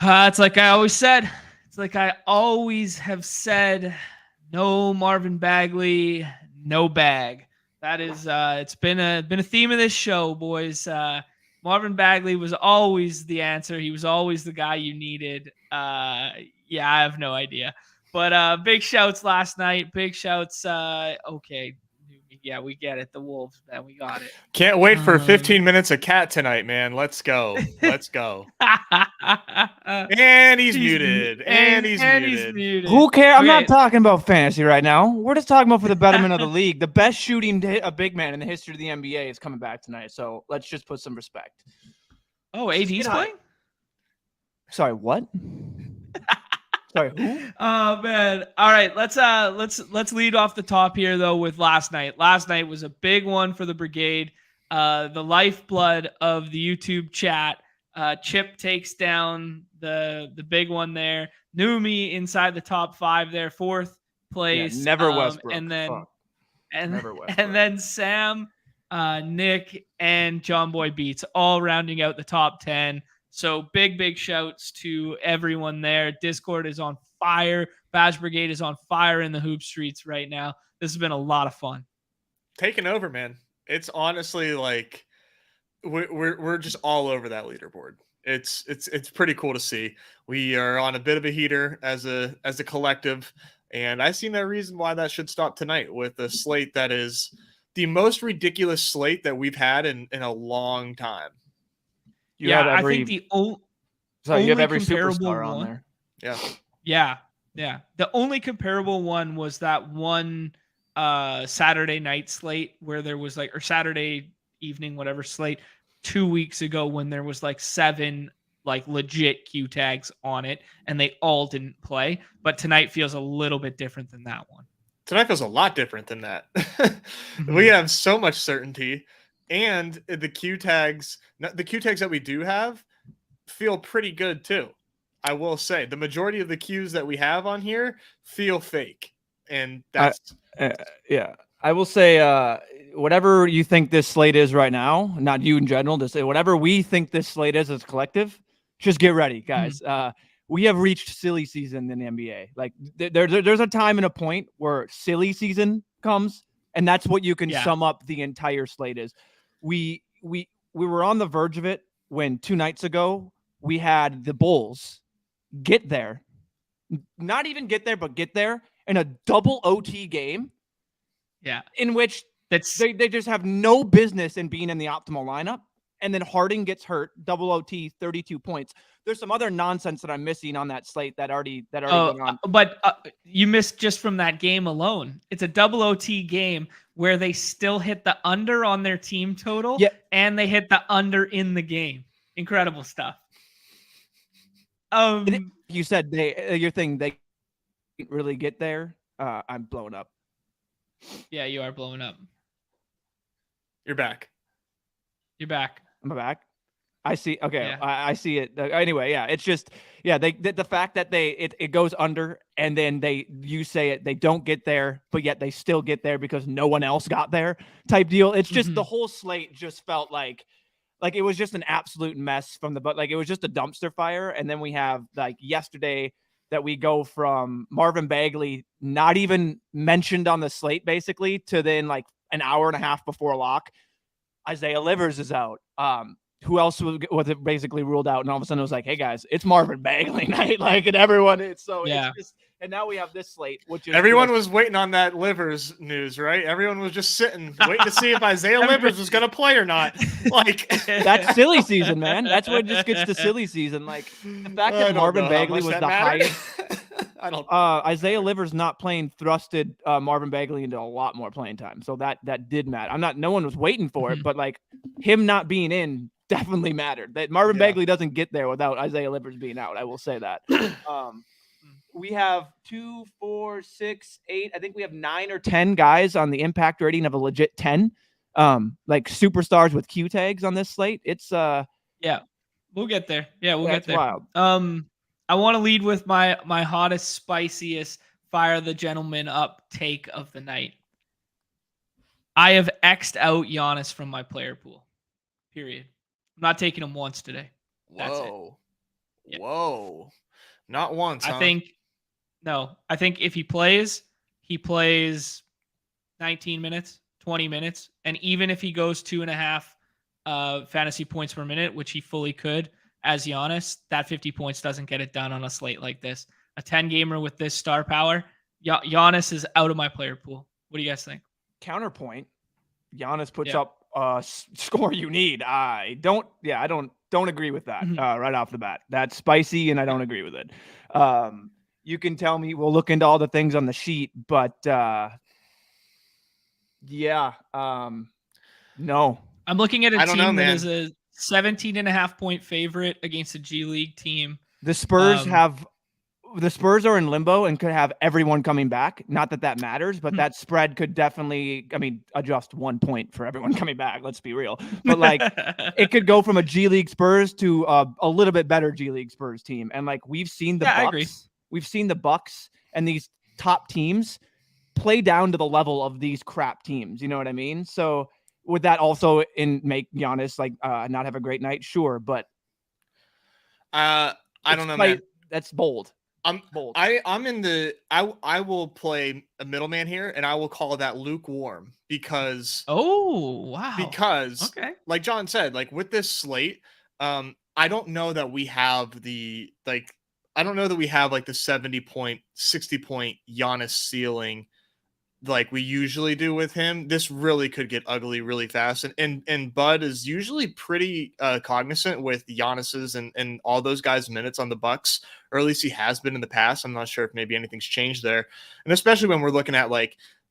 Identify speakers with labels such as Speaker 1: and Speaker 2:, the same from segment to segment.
Speaker 1: It's like I always said. It's like I always have said. No Marvin Bagley, no bag. That is, it's been a theme of this show, boys. Marvin Bagley was always the answer. He was always the guy you needed. Yeah, I have no idea. But big shouts last night. Big shouts. Okay. Yeah, we get it. The Wolves, man. We got it.
Speaker 2: Can't wait for 15 minutes of cat tonight, man. Let's go. Let's go. And he's muted. And he's muted.
Speaker 3: Who cares? I'm not talking about fantasy right now. We're just talking about for the betterment of the league. The best shooting a big man in the history of the NBA is coming back tonight. So let's just put some respect.
Speaker 1: Oh, AD's playing?
Speaker 3: Sorry, what? Sorry, who?
Speaker 1: Oh man. All right, let's lead off the top here though with last night. Last night was a big one for the Brigade. The lifeblood of the YouTube chat. Chip takes down the big one there. Neumy inside the top 5 there, 4th place.
Speaker 3: Yeah, never Westbrook.
Speaker 1: And then
Speaker 3: Fuck.
Speaker 1: and then Sam, Nick, and John Boy Beats all rounding out the top 10. So big shouts to everyone there. Discord is on fire. Badge Brigade is on fire in the hoop streets right now. This has been a lot of fun.
Speaker 2: Taking over, man. It's honestly like we're just all over that leaderboard. It's pretty cool to see. We are on a bit of a heater as a collective, and I see no reason why that should stop tonight with a slate that is the most ridiculous slate that we've had in a long time.
Speaker 1: I think the only
Speaker 3: you have every
Speaker 1: comparable
Speaker 3: superstar on
Speaker 1: one.
Speaker 3: there.
Speaker 1: Yeah. The only comparable one was that one Saturday night slate where there was or Saturday evening, whatever slate 2 weeks ago when there was 7 legit Q tags on it and they all didn't play. But tonight feels a little bit different than that one.
Speaker 2: Tonight feels a lot different than that. We have so much certainty. And the Q tags that we do have feel pretty good too. I will say the majority of the Qs that we have on here feel fake. And that's
Speaker 3: I will say whatever you think this slate is right now, not you in general, just say whatever we think this slate is as a collective, just get ready, guys. We have reached silly season in the NBA. There's a time and a point where silly season comes, and that's what you can sum up the entire slate is. We were on the verge of it when 2 nights ago we had the Bulls get there, not even get there, but get there in a double OT game.
Speaker 1: Yeah,
Speaker 3: in which they just have no business in being in the optimal lineup. And then Harden gets hurt, double OT, 32 points. There's some other nonsense that I'm missing on that slate that already went on.
Speaker 1: But you missed just from that game alone. It's a double OT game where they still hit the under on their team total, and they hit the under in the game. Incredible stuff.
Speaker 3: You said your thing they didn't really get there. I'm blowing up.
Speaker 1: Yeah, you are blowing up.
Speaker 2: You're back.
Speaker 3: I'm back. I see. Okay, yeah. I see it. Anyway, yeah, it's just the fact that it goes under and then you say it, they don't get there, but yet they still get there because no one else got there type deal. It's just the whole slate just felt like it was just an absolute mess it was just a dumpster fire. And then we have yesterday that we go from Marvin Bagley not even mentioned on the slate basically to then an hour and a half before lock, Isaiah Livers is out. Who else was it basically ruled out? And all of a sudden it was hey guys, it's Marvin Bagley night. And everyone it's just, and now we have this slate, which is
Speaker 2: everyone was waiting on that Livers news, right? Everyone was just waiting to see if Isaiah Livers was going to play or not.
Speaker 3: That's silly season, man. That's what just gets to silly season. The fact that Marvin Bagley was the highest. I don't. Isaiah Livers not playing thrusted Marvin Bagley into a lot more playing time, so that did matter. No one was waiting for it, but him not being in definitely mattered. That Marvin Bagley doesn't get there without Isaiah Livers being out. I will say that. We have 2, 4, 6, 8. I think we have 9 or 10 guys on the impact rating of a legit 10. Superstars with Q tags on this slate. It's
Speaker 1: we'll get there. Yeah, we'll get there.
Speaker 3: Wild.
Speaker 1: I want to lead with my hottest, spiciest fire the gentleman up take of the night. I have X'd out Giannis from my player pool. Period. I'm not taking him once today. That's it. Yeah.
Speaker 2: Whoa. Not once,
Speaker 1: I think if he plays 19 minutes, 20 minutes. And even if he goes 2.5 fantasy points per minute, which he fully could as Giannis, that 50 points doesn't get it done on a slate like this. A 10 gamer with this star power, Giannis is out of my player pool. What do you guys think?
Speaker 3: Counterpoint, Giannis puts up score you need. I don't agree with that right off the bat. That's spicy, and I don't agree with it. You can tell me, we'll look into all the things on the sheet, but no.
Speaker 1: I'm looking at a team that is a 17.5 point favorite against a G League team.
Speaker 3: The Spurs are in limbo and could have everyone coming back. Not that matters, but that spread could definitely, adjust 1 point for everyone coming back. Let's be real. But it could go from a G League Spurs to a little bit better G League Spurs team. And we've seen the Bucks. I agree. We've seen the Bucks and these top teams play down to the level of these crap teams. You know what I mean? So would that also make Giannis not have a great night? Sure, but
Speaker 2: I don't know, man.
Speaker 3: That's bold.
Speaker 2: I will play a middleman here, and I will call that lukewarm because like John said, with this slate, I don't know that we have the 70 point, 60 point Giannis ceiling like we usually do with him. This really could get ugly really fast. And Bud is usually pretty cognizant with Giannis's and all those guys' minutes on the Bucks, or at least he has been in the past. I'm not sure if maybe anything's changed there. And especially when we're looking at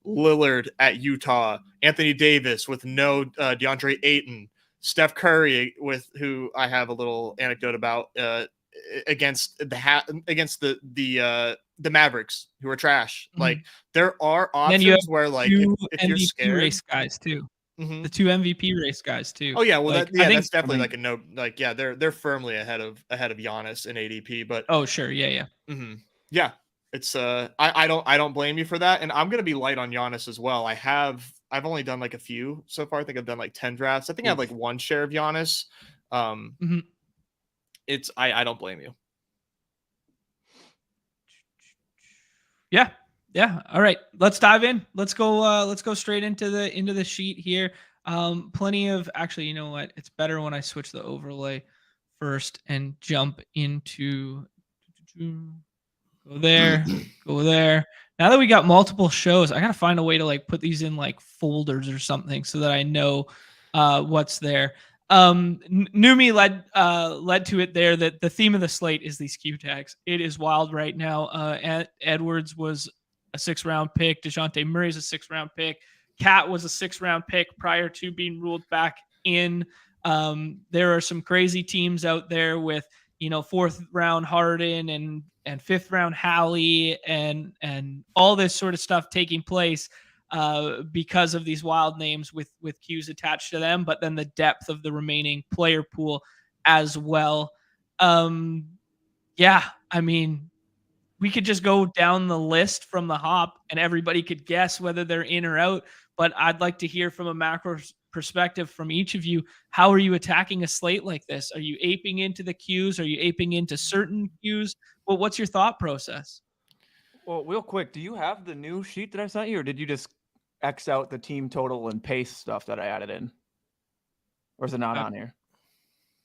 Speaker 2: Lillard at Utah, Anthony Davis with no DeAndre Ayton, Steph Curry with who I have a little anecdote about against the Mavericks, who are trash. There are options where if you're scared,
Speaker 1: race guys too. The 2 MVP race guys too.
Speaker 2: Oh yeah, well that's definitely a no. They're firmly ahead of Giannis in ADP. But
Speaker 1: sure, yeah.
Speaker 2: Yeah, it's I don't blame you for that, and I'm gonna be light on Giannis as well. I've only done a few so far. I think I've done 10 drafts. I think I have one share of Giannis. It's I don't blame you.
Speaker 1: Yeah. All right, let's dive in. Let's go straight into the sheet here. Plenty of actually, you know what? It's better when I switch the overlay first and jump into go there. Now that we got multiple shows, I gotta find a way to put these in folders or something so that I know what's there. Neumy led to it there that the theme of the slate is these Q tags. It is wild right now. Edwards was a 6th round pick. DeJounte Murray's a 6th round pick. Cat was a 6th round pick prior to being ruled back in. There are some crazy teams out there with 4th round Harden and 5th round Hallie and all this sort of stuff taking place because of these wild names with Qs attached to them, but then the depth of the remaining player pool as well. We could just go down the list from the hop and everybody could guess whether they're in or out, but I'd like to hear from a macro perspective from each of you. How are you attacking a slate like this? Are you aping into the Qs? Are you aping into certain Qs? Well, what's your thought process?
Speaker 3: Well, real quick, do you have the new sheet that I sent you, or did you just X out the team total and pace stuff that I added in? Or is it not on here?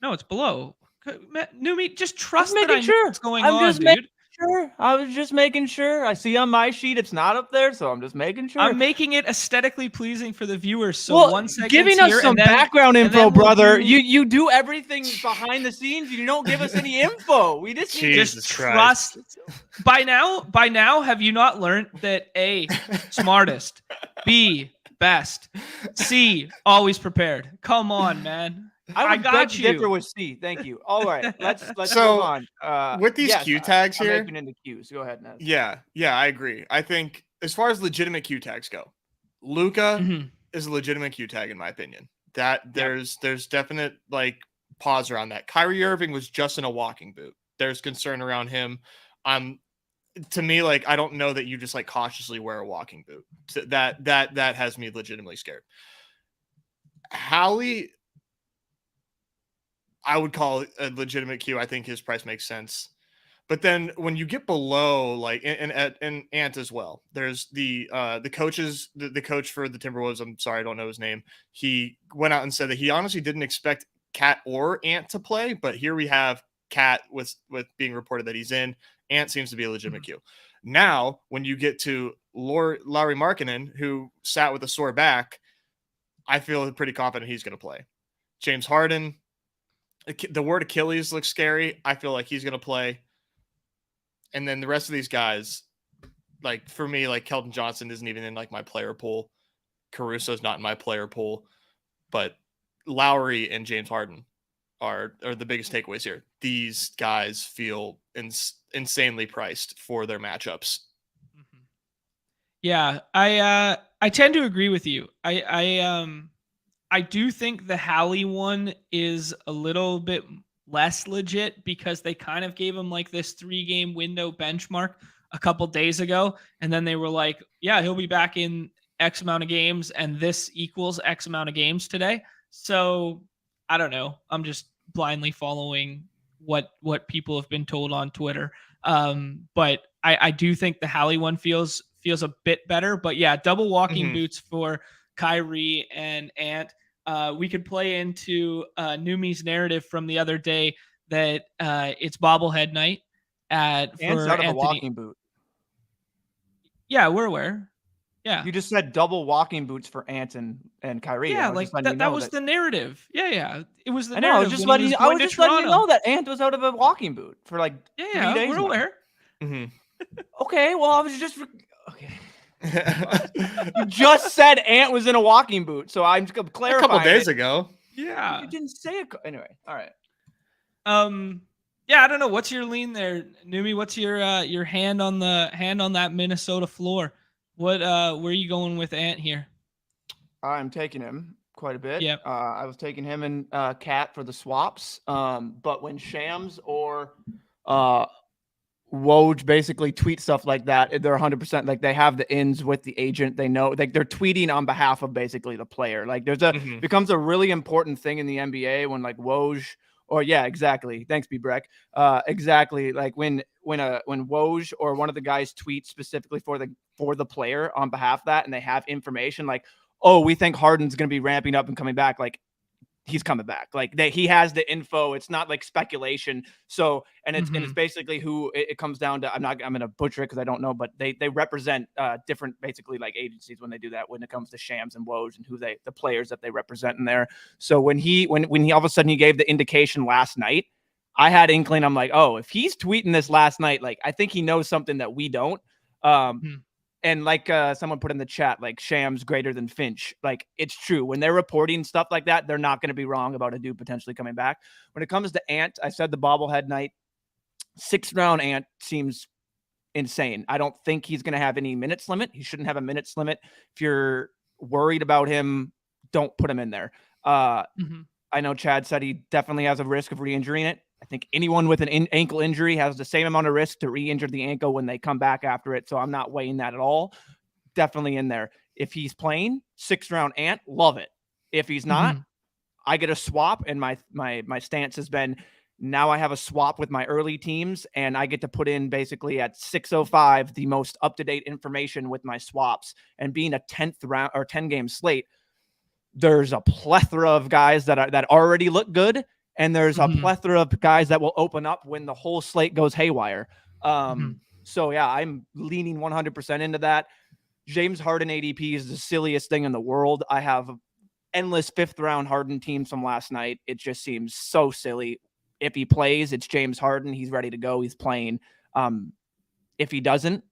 Speaker 1: No, it's below. Neumy, just trust that I know what's going
Speaker 3: on,
Speaker 1: dude.
Speaker 3: Sure. I was just making sure. I see on my sheet it's not up there, so I'm just making sure.
Speaker 1: I'm making it aesthetically pleasing for the viewers. So one second,
Speaker 3: giving us some background info, brother. You do everything behind the scenes. You don't give us any info. We just
Speaker 2: trust.
Speaker 1: By now, have you not learned that A, smartest, B, best, C, always prepared? Come on, man.
Speaker 3: I got you. Differ with C. Thank you. All right, let's move on.
Speaker 2: With these Q tags here,
Speaker 3: I'm making into Qs. Go ahead, Nez.
Speaker 2: Yeah, I agree. I think as far as legitimate Q tags go, Luka is a legitimate Q tag in my opinion. That there's definite pause around that. Kyrie Irving was just in a walking boot. There's concern around him. To me, I don't know that you just cautiously wear a walking boot. So that has me legitimately scared. Hallie. I would call it a legitimate Q. I think his price makes sense. But then when you get below, like, and Ant as well, there's the coaches, the coach for the Timberwolves. I'm sorry, I don't know his name. He went out and said that he honestly didn't expect Cat or Ant to play, but here we have Cat with being reported that he's in. Ant seems to be a legitimate Q. Now, when you get to Lauri Markkanen, who sat with a sore back, I feel pretty confident he's going to play. James Harden, the word Achilles looks scary. I feel like he's going to play. And then the rest of these guys, like for me, like Keldon Johnson isn't even in like my player pool. Caruso's not in my player pool, but Lowry and James Harden are the biggest takeaways here. These guys feel insanely priced for their matchups.
Speaker 1: Yeah, I tend to agree with you. I do think the Hallie one is a little bit less legit because they kind of gave him like this 3-game window benchmark a couple days ago. And then they were like, yeah, he'll be back in X amount of games and this equals X amount of games today. So I don't know. I'm just blindly following what people have been told on Twitter. But I do think the Hallie one feels a bit better, but yeah, double walking boots for Kyrie and Ant. We could play into Neumy's narrative from the other day that it's bobblehead night
Speaker 3: Ant's
Speaker 1: for
Speaker 3: out of
Speaker 1: Anthony.
Speaker 3: a walking boot.
Speaker 1: Yeah, we're aware. Yeah,
Speaker 3: you just said double walking boots for Ant and Kyrie.
Speaker 1: Yeah, like that was the narrative. Yeah, it was the
Speaker 3: I know.
Speaker 1: narrative.
Speaker 3: I was just letting you know that Ant was out of a walking boot for like 3 days.
Speaker 1: We're aware.
Speaker 3: Okay, well I was just okay. You just said Ant was in a walking boot, so I'm just gonna clarify.
Speaker 2: A couple days ago.
Speaker 1: Yeah,
Speaker 3: you didn't say it. Anyway, all right.
Speaker 1: Yeah, I don't know. What's your lean there, Neumy? What's your hand on that Minnesota floor? What where are you going with Ant here?
Speaker 3: I'm taking him quite a bit.
Speaker 1: Yeah.
Speaker 3: I was taking him and Cat for the swaps. But when Shams or Woj basically tweet stuff like that, they're 100% like they have the ins with the agent. They know like they're tweeting on behalf of basically the player. Like there's becomes a really important thing in the NBA when like Woj or yeah, exactly. Thanks, B. Breck. Exactly. Like when Woj or one of the guys tweets specifically for the player on behalf of that, and they have information like, oh, we think Harden's going to be ramping up and coming back. Like he's coming back. Like he has the info. It's not like speculation. So, and it's basically who it comes down to. I'm going to butcher it because I don't know, but they represent different basically like agencies when they do that, when it comes to Shams and Woj and who the players that they represent in there. So when he all of a sudden he gave the indication last night, I had inkling. I'm like, oh, if he's tweeting this last night, like I think he knows something that we don't. And like someone put in the chat, like Shams greater than Finch. Like it's true. When they're reporting stuff like that, they're not going to be wrong about a dude potentially coming back. When it comes to Ant, I said the bobblehead night, 6th round Ant seems insane. I don't think he's going to have any minutes limit. He shouldn't have a minutes limit. If you're worried about him, don't put him in there. I know Chad said he definitely has a risk of re-injuring it. I think anyone with an ankle injury has the same amount of risk to re-injure the ankle when they come back after it. So I'm not weighing that at all. Definitely in there. If he's playing 6th round Ant, love it. If he's not, I get a swap. And my stance has been now I have a swap with my early teams and I get to put in basically at 6:05 the most up-to-date information with my swaps. And being a 10th round or 10-game slate, there's a plethora of guys that already look good. And there's a plethora of guys that will open up when the whole slate goes haywire. So, yeah, I'm leaning 100% into that. James Harden ADP is the silliest thing in the world. I have endless 5th-round Harden teams from last night. It just seems so silly. If he plays, it's James Harden. He's ready to go. He's playing. If he doesn't,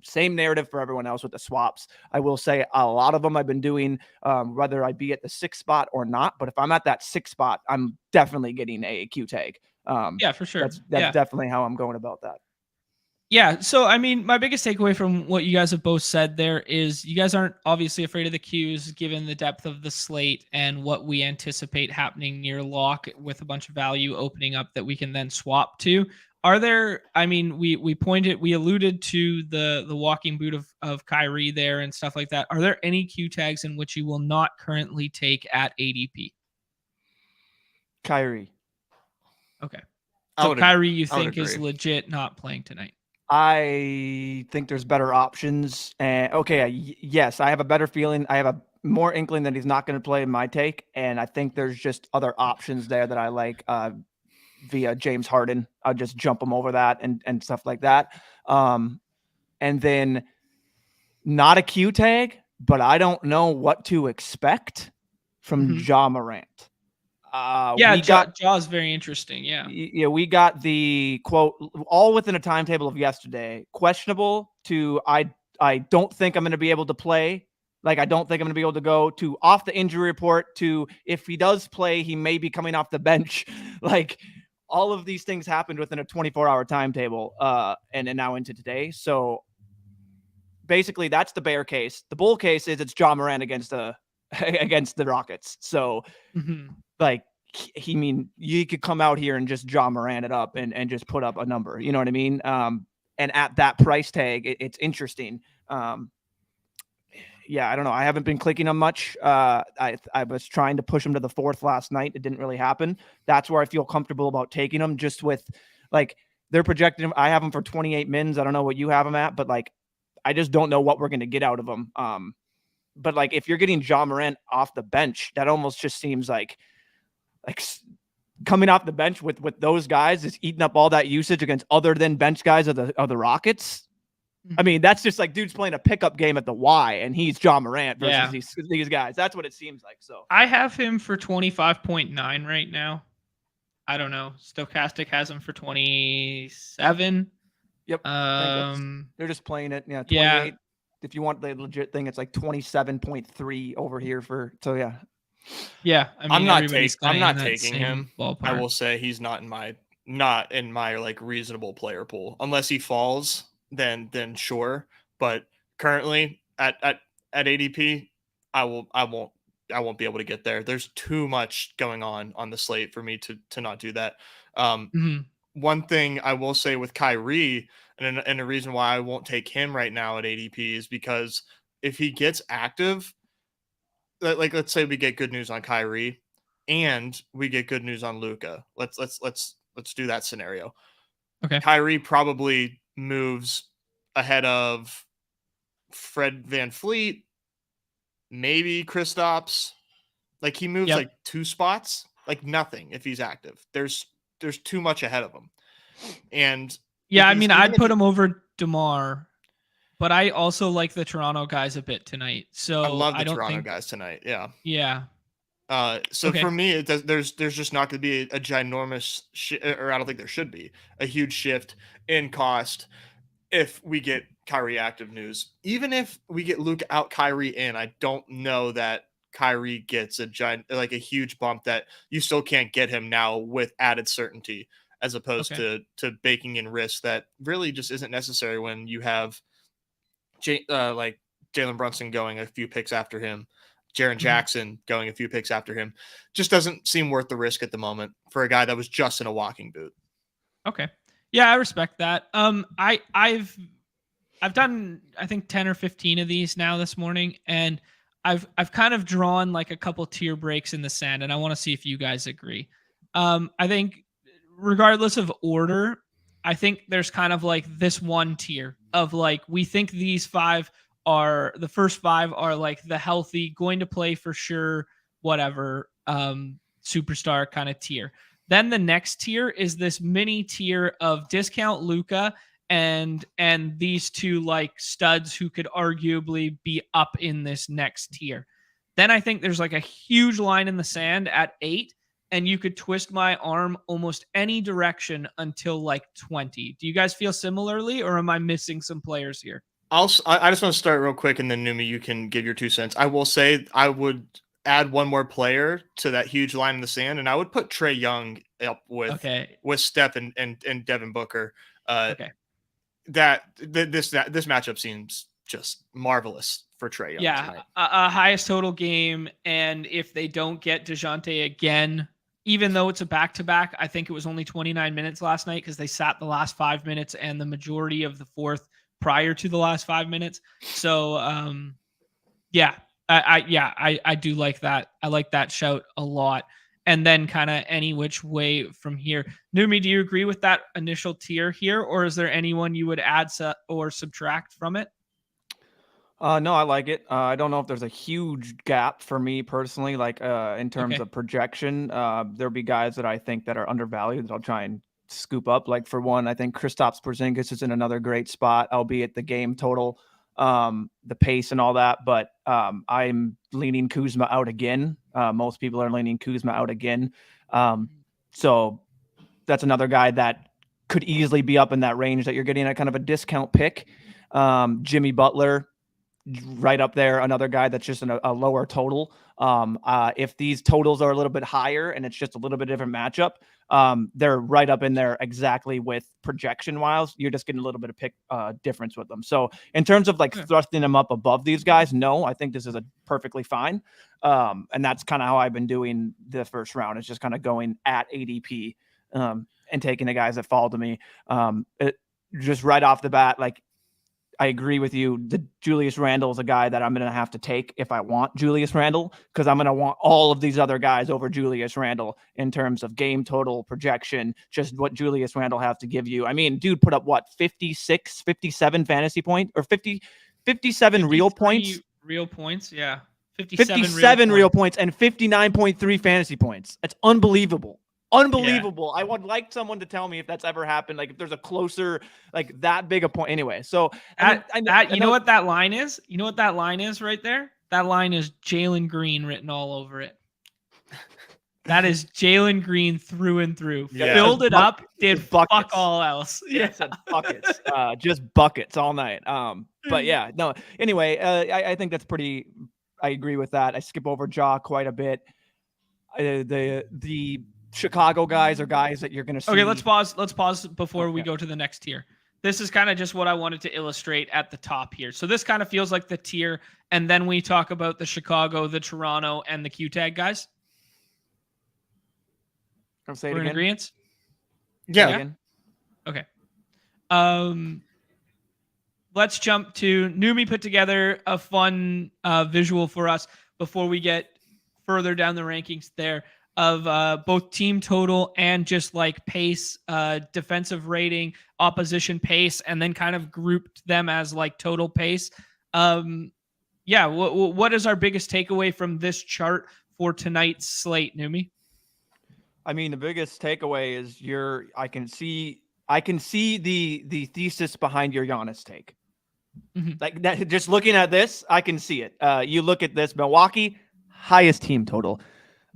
Speaker 3: same narrative for everyone else with the swaps. I will say a lot of them I've been doing, whether I be at the 6th spot or not. But if I'm at that 6th spot, I'm definitely getting a Q tag.
Speaker 1: Yeah, for sure.
Speaker 3: That's definitely how I'm going about that.
Speaker 1: Yeah. So, I mean, my biggest takeaway from what you guys have both said there is you guys aren't obviously afraid of the Qs given the depth of the slate and what we anticipate happening near lock with a bunch of value opening up that we can then swap to. Are there, I mean, we alluded to the walking boot of Kyrie there and stuff like that. Are there any Q tags in which you will not currently take at ADP?
Speaker 3: Kyrie.
Speaker 1: Okay. So Kyrie, you think
Speaker 2: agree.
Speaker 1: is legit not playing tonight?
Speaker 3: I think there's better options. And yes, I have a better feeling. I have a more inkling that he's not going to play in my take. And I think there's just other options there that I like via James Harden. I'll just jump him over that and stuff like that. And then not a Q tag, but I don't know what to expect from Ja Morant.
Speaker 1: Jaw's very interesting. Yeah,
Speaker 3: we got the quote all within a timetable of yesterday. Questionable to I don't think I'm going to be able to play. Like I don't think I'm going to be able to go to off the injury report to if he does play, he may be coming off the bench. Like all of these things happened within a 24-hour timetable, and now into today. So basically, that's the bear case. The bull case is it's Ja Morant against the Rockets. So like. You could come out here and just Ja Morant it up and just put up a number. You know what I mean? And at that price tag, it's interesting. I don't know. I haven't been clicking on much. I was trying to push him to the 4th last night. It didn't really happen. That's where I feel comfortable about taking him just with like they're projecting him. I have him for 28 mins. I don't know what you have him at, but like, I just don't know what we're going to get out of him. But like, if you're getting Ja Morant off the bench, that almost just seems like coming off the bench with those guys is eating up all that usage against other than bench guys of the Rockets. I mean, that's just like dude's playing a pickup game at the Y and he's Ja Morant versus these guys. That's what it seems like. So
Speaker 1: I have him for 25.9 right now. I don't know. Stochastic has him for 27.
Speaker 3: Yep. They're just playing it. Yeah. 28. Yeah. If you want the legit thing, it's like 27.3 over here
Speaker 1: Yeah, I mean,
Speaker 2: I'm not taking him. Ballpark. I will say he's not in my like reasonable player pool. Unless he falls, then sure. But currently at ADP, I won't be able to get there. There's too much going on the slate for me to not do that. One thing I will say with Kyrie, and the reason why I won't take him right now at ADP is because if he gets active. Like let's say we get good news on Kyrie and we get good news on Luka. Let's do that scenario.
Speaker 1: Okay.
Speaker 2: Kyrie probably moves ahead of Fred VanVleet, maybe Kristaps. Like he moves like 2 spots, like nothing if he's active. There's too much ahead of him. And
Speaker 1: I mean, I'd put him over DeMar. But I also like the Toronto guys a bit tonight. So
Speaker 2: I love the Toronto guys tonight. Yeah.
Speaker 1: Yeah.
Speaker 2: For me, there's just not going to be a ginormous or I don't think there should be a huge shift in cost if we get Kyrie active news. Even if we get Luke out, Kyrie in, I don't know that Kyrie gets a huge bump that you still can't get him now with added certainty, as opposed to baking in risk that really just isn't necessary when you have like Jalen Brunson going a few picks after him, Jaren Jackson going a few picks after him. Just doesn't seem worth the risk at the moment for a guy that was just in a walking boot.
Speaker 1: Okay. Yeah, I respect that. I've done I think 10 or 15 of these now this morning, and I've kind of drawn like a couple tier breaks in the sand, and I want to see if you guys agree. I think regardless of order, I think there's kind of like this one tier of like, we think these 5 are the first 5 are like the healthy, going to play for sure, whatever, superstar kind of tier. Then the next tier is this mini tier of discount Luka and these 2 like studs who could arguably be up in this next tier. Then I think there's like a huge line in the sand at 8. And you could twist my arm almost any direction until like 20. Do you guys feel similarly, or am I missing some players here?
Speaker 2: I just want to start real quick, and then Neumy, you can give your 2 cents. I will say I would add one more player to that huge line in the sand, and I would put Trae Young up with Steph and Devin Booker. This matchup seems just marvelous for Trae Young.
Speaker 1: Yeah,
Speaker 2: tonight.
Speaker 1: A highest total game, and if they don't get DeJounte again, even though it's a back-to-back, I think it was only 29 minutes last night because they sat the last 5 minutes and the majority of the fourth prior to the last 5 minutes. So, I do like that. I like that shout a lot. and then kind of any which way from here. Neumy, do you agree with that initial tier here, or is there anyone you would add or subtract from it?
Speaker 3: No, I like it. I don't know if there's a huge gap for me personally, like in terms of projection. There'll be guys that I think that are undervalued that I'll try and scoop up. Like for one, I think Kristaps Porzingis is in another great spot, albeit the game total, the pace and all that. But I'm leaning Kuzma out again. Most people are leaning Kuzma out again. So that's another guy that could easily be up in that range that you're getting at kind of a discount pick. Jimmy Butler, right up there, another guy that's just a lower total. If these totals are a little bit higher and it's just a little bit different matchup, they're right up in there exactly with projection wise. You're just getting a little bit of pick difference with them. So in terms of like thrusting them up above these guys, no, I think this is a perfectly fine. And that's kind of how I've been doing the first round. It's just kind of going at ADP and taking the guys that fall to me. Just right off the bat, like, I agree with you. The Julius Randle is a guy that I'm going to have to take if I want Julius Randle, because I'm going to want all of these other guys over Julius Randle in terms of game total projection, just what Julius Randle has to give you. I mean, dude put up what, 56, 57 fantasy point or 57 real points?
Speaker 1: Real points. Yeah.
Speaker 3: 57 real points and 59.3 fantasy points. That's unbelievable. Unbelievable. Yeah. I would like someone to tell me if that's ever happened. Like if there's a closer, like that big a point. Anyway, so
Speaker 1: you know what that line is? You know what that line is right there? That line is Jalen Green written all over it. That is Jalen Green through and through. Yeah. Filled it up, did buckets. Fuck all else.
Speaker 3: Yeah, buckets. Just buckets all night. But yeah, no. Anyway, I think that's pretty. I agree with that. I skip over Ja quite a bit. The Chicago guys are guys that you're going to see.
Speaker 1: Okay, let's pause before we go to the next tier. This is kind of just what I wanted to illustrate at the top here. So this kind of feels like the tier, and then we talk about the Chicago, the Toronto, and the Q-Tag guys.
Speaker 3: I'll say it
Speaker 1: We're
Speaker 3: again.
Speaker 1: In agreement?
Speaker 2: Yeah.
Speaker 1: Okay. Let's jump to Neumy put together a fun visual for us before we get further down the rankings there, of both team total and just like pace, defensive rating, opposition pace, and then kind of grouped them as like total pace. What is our biggest takeaway from this chart for tonight's slate, Neumy?
Speaker 3: I mean, the biggest takeaway is I can see the thesis behind your Giannis take. Mm-hmm. Like that, just looking at this, I can see it. You look at this, Milwaukee, highest team total.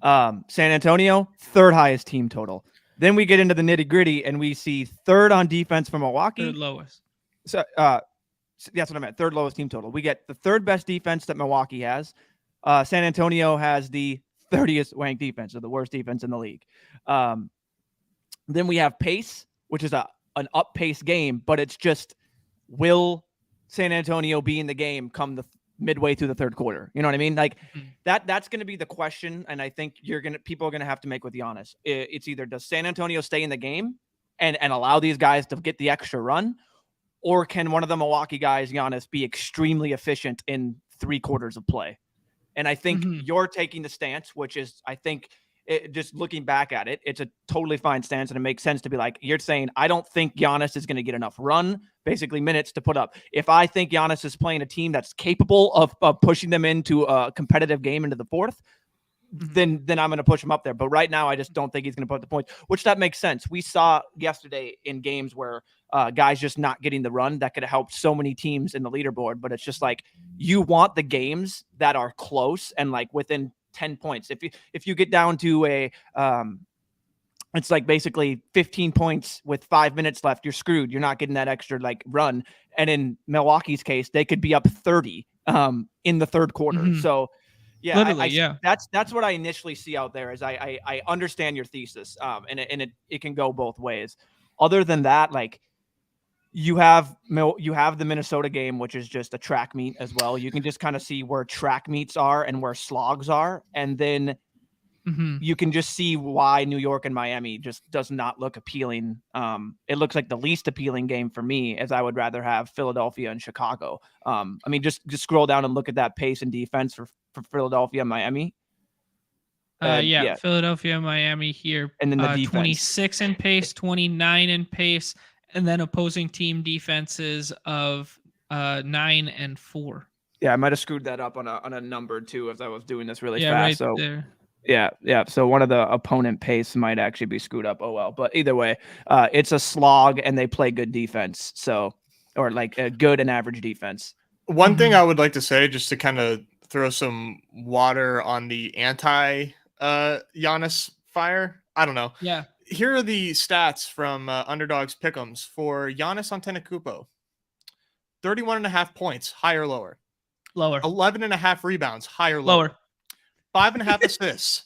Speaker 3: San Antonio, third highest team total. Then we get into the nitty gritty and we see third on defense for Milwaukee.
Speaker 1: Third lowest.
Speaker 3: So that's what I meant. Third lowest team total. We get the third best defense that Milwaukee has. San Antonio has the 30th ranked defense, or the worst defense in the league. Then we have pace, which is an up pace game, but it's just, will San Antonio be in the game come the midway through the third quarter? You know what I mean? Like that's going to be the question. And I think people are going to have to make with Giannis. It's either, does San Antonio stay in the game and allow these guys to get the extra run, or can one of the Milwaukee guys, Giannis, be extremely efficient in 3 quarters of play? And I think you're taking the stance, which is, I think, just looking back at it, it's a totally fine stance, and it makes sense to be like, you're saying, I don't think Giannis is going to get enough run, basically minutes to put up. If I think Giannis is playing a team that's capable of pushing them into a competitive game into the fourth, then I'm going to push him up there. But right now, I just don't think he's going to put up the points, which that makes sense. We saw yesterday in games where guys just not getting the run that could have helped so many teams in the leaderboard. But it's just like, you want the games that are close and like within 10 points. If you get down to it's like basically 15 points with 5 minutes left, you're screwed. You're not getting that extra like run. And in Milwaukee's case, they could be up 30 in the third quarter. So yeah,
Speaker 1: literally,
Speaker 3: that's what I initially see out there. Is I understand your thesis, and it can go both ways. Other than that, like, you have the Minnesota game, which is just a track meet as well. You can just kind of see where track meets are and where slogs are, and then you can just see why New York and Miami just does not look appealing. It looks like the least appealing game for me, as I would rather have Philadelphia and Chicago. I mean, just scroll down and look at that pace and defense for Philadelphia and Miami.
Speaker 1: Philadelphia, Miami here.
Speaker 3: And then the defense.
Speaker 1: 26 in pace, 29 in pace, and then opposing team defenses of 9 and 4.
Speaker 3: Yeah, I might have screwed that up on a number too as I was doing this really fast.
Speaker 1: Right
Speaker 3: so
Speaker 1: there.
Speaker 3: Yeah. So one of the opponent pace might actually be screwed up. Oh well. But either way, it's a slog and they play good defense. So, or like a good and average defense.
Speaker 2: One thing I would like to say, just to kind of throw some water on the anti Giannis fire. I don't know.
Speaker 1: Yeah.
Speaker 2: Here are the stats from Underdog's Pick'ems for Giannis Antetokounmpo. 31.5 points, higher, lower.
Speaker 1: Lower.
Speaker 2: 11.5 rebounds, higher, lower. 5.5 assists.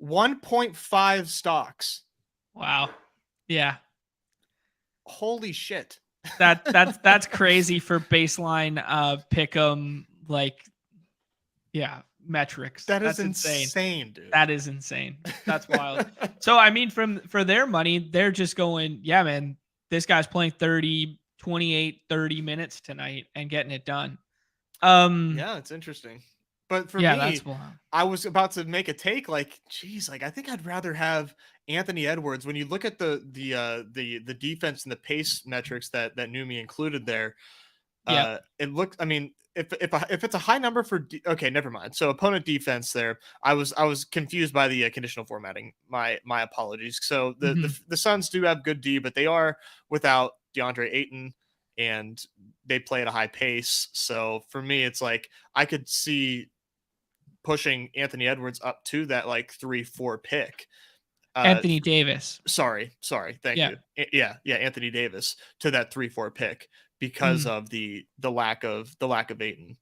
Speaker 2: 1.5 stocks.
Speaker 1: Wow. Yeah.
Speaker 2: Holy shit.
Speaker 1: That's crazy for baseline pick'em, like, yeah, metrics.
Speaker 2: That's insane, dude.
Speaker 1: That is insane. That's wild. So I mean, for their money, they're just going, yeah, man, this guy's playing 30, 28, 30 minutes tonight and getting it done.
Speaker 2: Yeah, it's interesting. But for me,
Speaker 1: that's wild.
Speaker 2: I was about to make a take like, geez, like I think I'd rather have Anthony Edwards. When you look at the defense and the pace metrics that Neumy included there, it looks. I mean, if it's a high number for okay, never mind. So opponent defense there, I was confused by the conditional formatting. My apologies. So the Suns do have good D, but they are without DeAndre Ayton, and they play at a high pace. So for me, it's like I could see pushing Anthony Edwards up to that like 3-4 pick.
Speaker 1: Anthony Davis.
Speaker 2: Sorry. Thank you. Yeah. Anthony Davis to that 3-4 pick because of the lack of Ayton.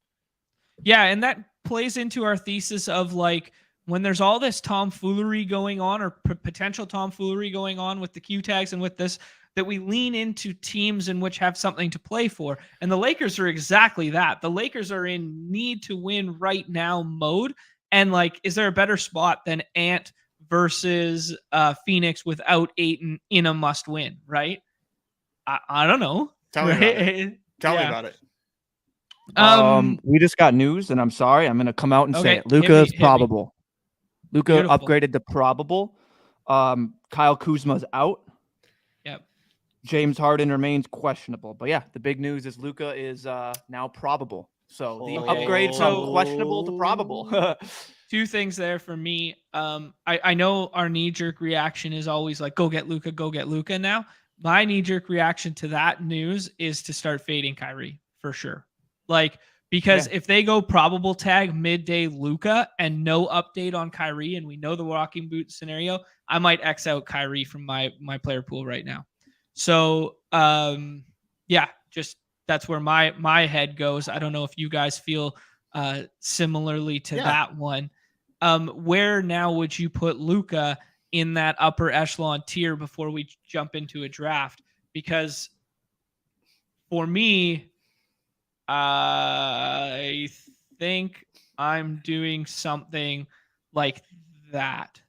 Speaker 1: Yeah, and that plays into our thesis of like when there's all this tomfoolery going on or potential tomfoolery going on with the Q tags and with this, that we lean into teams in which have something to play for. And the Lakers are exactly that. The Lakers are in need to win right now mode. And like, is there a better spot than Ant versus Phoenix without Ayton in a must win, right? I don't know.
Speaker 2: Tell me about it. Tell me about it.
Speaker 3: We just got news, and I'm sorry. I'm going to come out and say it. Luka is probable. Luka upgraded to probable. Kyle Kuzma's out.
Speaker 1: Yep.
Speaker 3: James Harden remains questionable. But yeah, the big news is Luka is now probable. So the upgrade from questionable to probable.
Speaker 1: Two things there for me. I know our knee-jerk reaction is always like, go get Luka now. My knee-jerk reaction to that news is to start fading Kyrie for sure. Like, because if they go probable tag midday Luka and no update on Kyrie, and we know the walking boot scenario, I might X out Kyrie from my player pool right now. So, just that's where my head goes. I don't know if you guys feel similarly to that one. Where now would you put Luka in that upper echelon tier before we jump into a draft? Because for me, I think I'm doing something like that.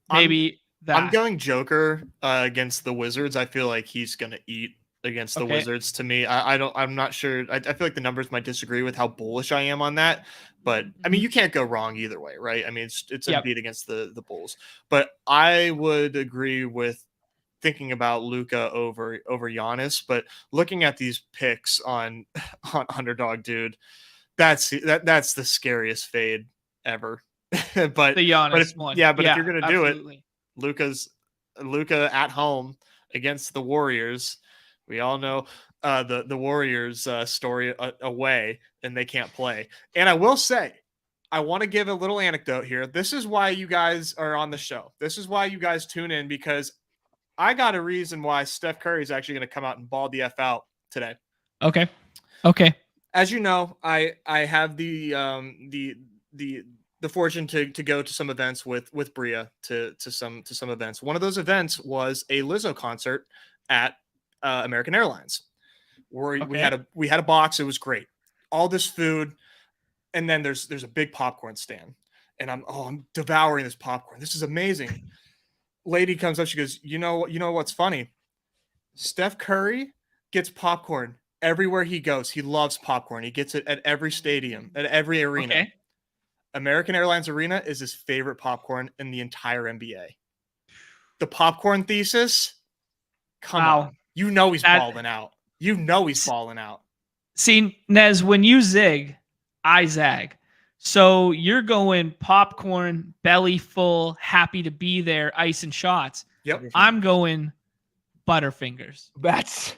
Speaker 1: Maybe
Speaker 2: I'm going Joker against the Wizards. I feel like he's going to eat against the Wizards. To me, I'm not sure. I feel like the numbers might disagree with how bullish I am on that, but I mean, you can't go wrong either way, right? I mean, it's a beat against the Bulls, but I would agree with thinking about Luka over Giannis. But looking at these picks on Underdog, dude, that's the scariest fade ever. But
Speaker 1: the Giannis one,
Speaker 2: if you're gonna do it, Luka at home against the Warriors. We all know the Warriors story away, and they can't play. And I will say, I want to give a little anecdote here. This is why you guys are on the show. This is why you guys tune in, because I got a reason why Steph Curry is actually going to come out and ball the F out today.
Speaker 1: Okay.
Speaker 2: As you know, I have the fortune to go to some events with Bria to some events. One of those events was a Lizzo concert at American Airlines, where we had a box. It was great, all this food, and then there's a big popcorn stand, and I'm devouring this popcorn. This is amazing. Lady comes up, she goes, you know what's funny? Steph Curry gets popcorn everywhere he goes. He loves popcorn. He gets it at every stadium, at every arena. American Airlines Arena is his favorite popcorn in the entire NBA. The popcorn thesis, come on. You know he's balling out. You know he's balling out.
Speaker 1: See, Nez, when you zig, I zag. So you're going popcorn, belly full, happy to be there, ice and shots.
Speaker 2: Yep.
Speaker 1: I'm going Butterfingers.
Speaker 3: That's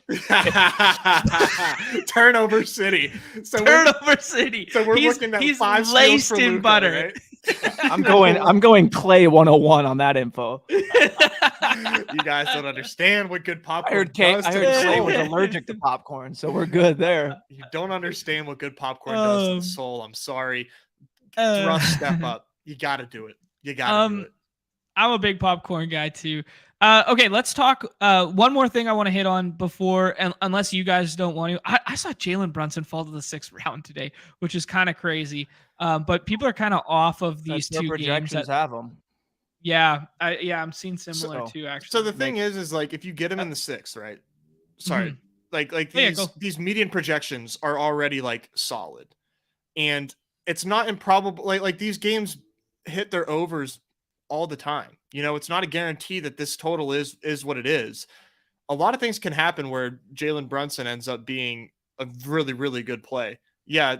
Speaker 2: Turnover City.
Speaker 1: Turnover City.
Speaker 2: So we're looking at
Speaker 1: he's
Speaker 2: 5
Speaker 1: laced in
Speaker 2: Luka,
Speaker 1: butter.
Speaker 2: Right?
Speaker 3: I'm going Clay 101 on that info.
Speaker 2: You guys don't understand what good popcorn
Speaker 3: I heard Clay was allergic to popcorn, so we're good there.
Speaker 2: You don't understand what good popcorn does to the soul. I'm sorry. Rough step up. You got to do it. You got to do it.
Speaker 1: I'm a big popcorn guy too. Okay, let's talk. One more thing I want to hit on before, and unless you guys don't want to, I saw Jalen Brunson fall to the 6th round today, which is kind of crazy. But people are kind of off of these two games that
Speaker 3: have them.
Speaker 1: Yeah, I'm seeing similar too. Actually,
Speaker 2: so the thing is like if you get him in the 6th, right? Sorry, like these median projections are already like solid, and it's not improbable. Like these games hit their overs all the time. You know, it's not a guarantee that this total is what it is. A lot of things can happen where Jalen Brunson ends up being a really, really good play. Yeah,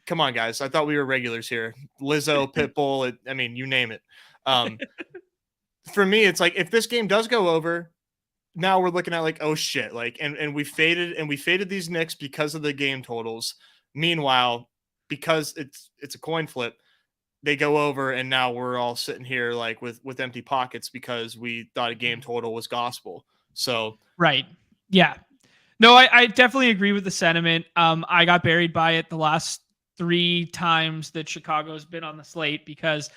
Speaker 2: come on, guys. I thought we were regulars here. Lizzo, Pitbull, I mean, you name it. For me, it's like if this game does go over, now we're looking at like, oh shit, like, and we faded these Knicks because of the game totals. Meanwhile, because it's a coin flip, they go over, and now we're all sitting here like with empty pockets because we thought a game total was gospel. So
Speaker 1: right, yeah, no, I definitely agree with the sentiment. I got buried by it the last 3 times that Chicago's been on the slate because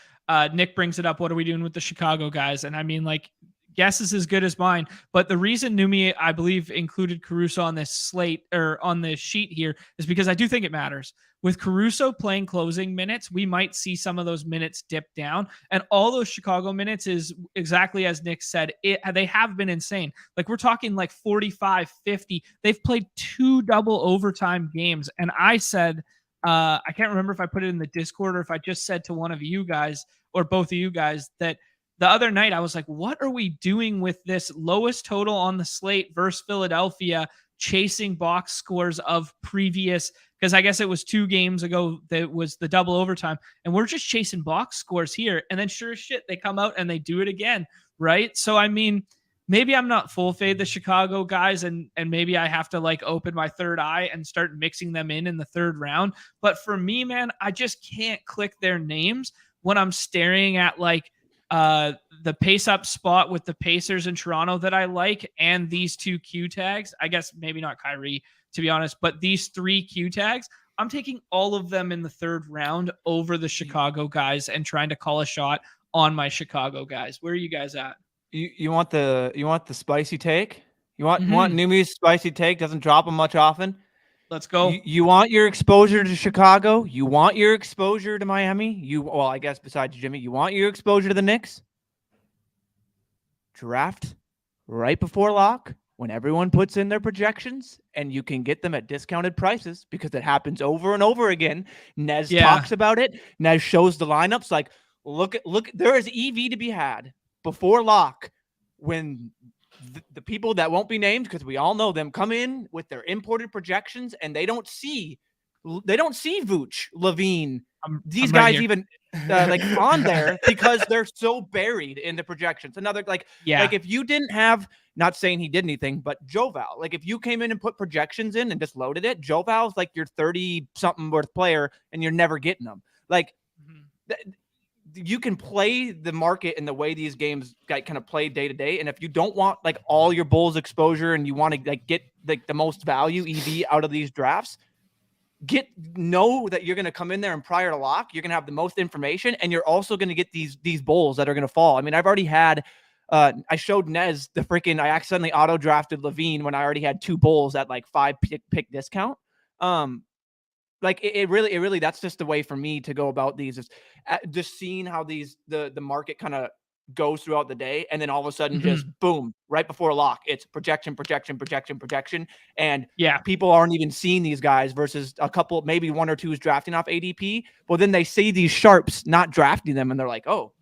Speaker 1: Nick brings it up. What are we doing with the Chicago guys? And I mean, like, guess is as good as mine. But the reason Neumy, I believe, included Caruso on this slate or on this sheet here is because I do think it matters. With Caruso playing closing minutes, we might see some of those minutes dip down. And all those Chicago minutes is exactly as Nick said. They have been insane. Like we're talking like 45, 50. They've played 2 double overtime games. And I said, I can't remember if I put it in the Discord or if I just said to one of you guys or both of you guys that the other night I was like, what are we doing with this lowest total on the slate versus Philadelphia chasing box scores of previous, because I guess it was 2 games ago that was the double overtime, and we're just chasing box scores here. And then sure as shit, they come out and they do it again, right? So, I mean, maybe I'm not full fade the Chicago guys, and maybe I have to like open my third eye and start mixing them in the 3rd round. But for me, man, I just can't click their names when I'm staring at like the pace up spot with the Pacers in Toronto that I like, and these 2 Q tags. I guess maybe not Kyrie, to be honest, but these 3 Q tags, I'm taking all of them in the 3rd round over the Chicago guys and trying to call a shot on my Chicago guys. Where are you guys at?
Speaker 3: You want the spicy take? You want Neumy's spicy take? Doesn't drop them much often.
Speaker 1: Let's go.
Speaker 3: You want your exposure to Chicago? You want your exposure to Miami? Well, I guess besides Jimmy, you want your exposure to the Knicks? Draft right before lock when everyone puts in their projections, and you can get them at discounted prices because it happens over and over again. Nez talks about it. Nez shows the lineups. Like, look, there is EV to be had before lock when the people that won't be named, because we all know them, come in with their imported projections and they don't see Vooch, Levine, these guys right even like on there because they're so buried in the projections. Another like if you didn't have, not saying he did anything, but Joval, like if you came in and put projections in and just loaded it, Joval's like your 30 something worth player and you're never getting them. Like you can play the market in the way these games kind of play day to day. And if you don't want like all your Bulls exposure and you want to like get like the most value EV out of these drafts, know that you're going to come in there and prior to lock, you're going to have the most information, and you're also going to get these Bulls that are going to fall. I mean, I've already had, I showed Nez I accidentally auto drafted Levine when I already had 2 Bulls at like 5 pick discount. Like it really, that's just the way for me to go about these, is just seeing how the market kind of goes throughout the day, and then all of a sudden just boom, right before lock, it's projection. And people aren't even seeing these guys versus a couple, maybe one or two is drafting off ADP. Well, then they see these sharps not drafting them and they're like, oh,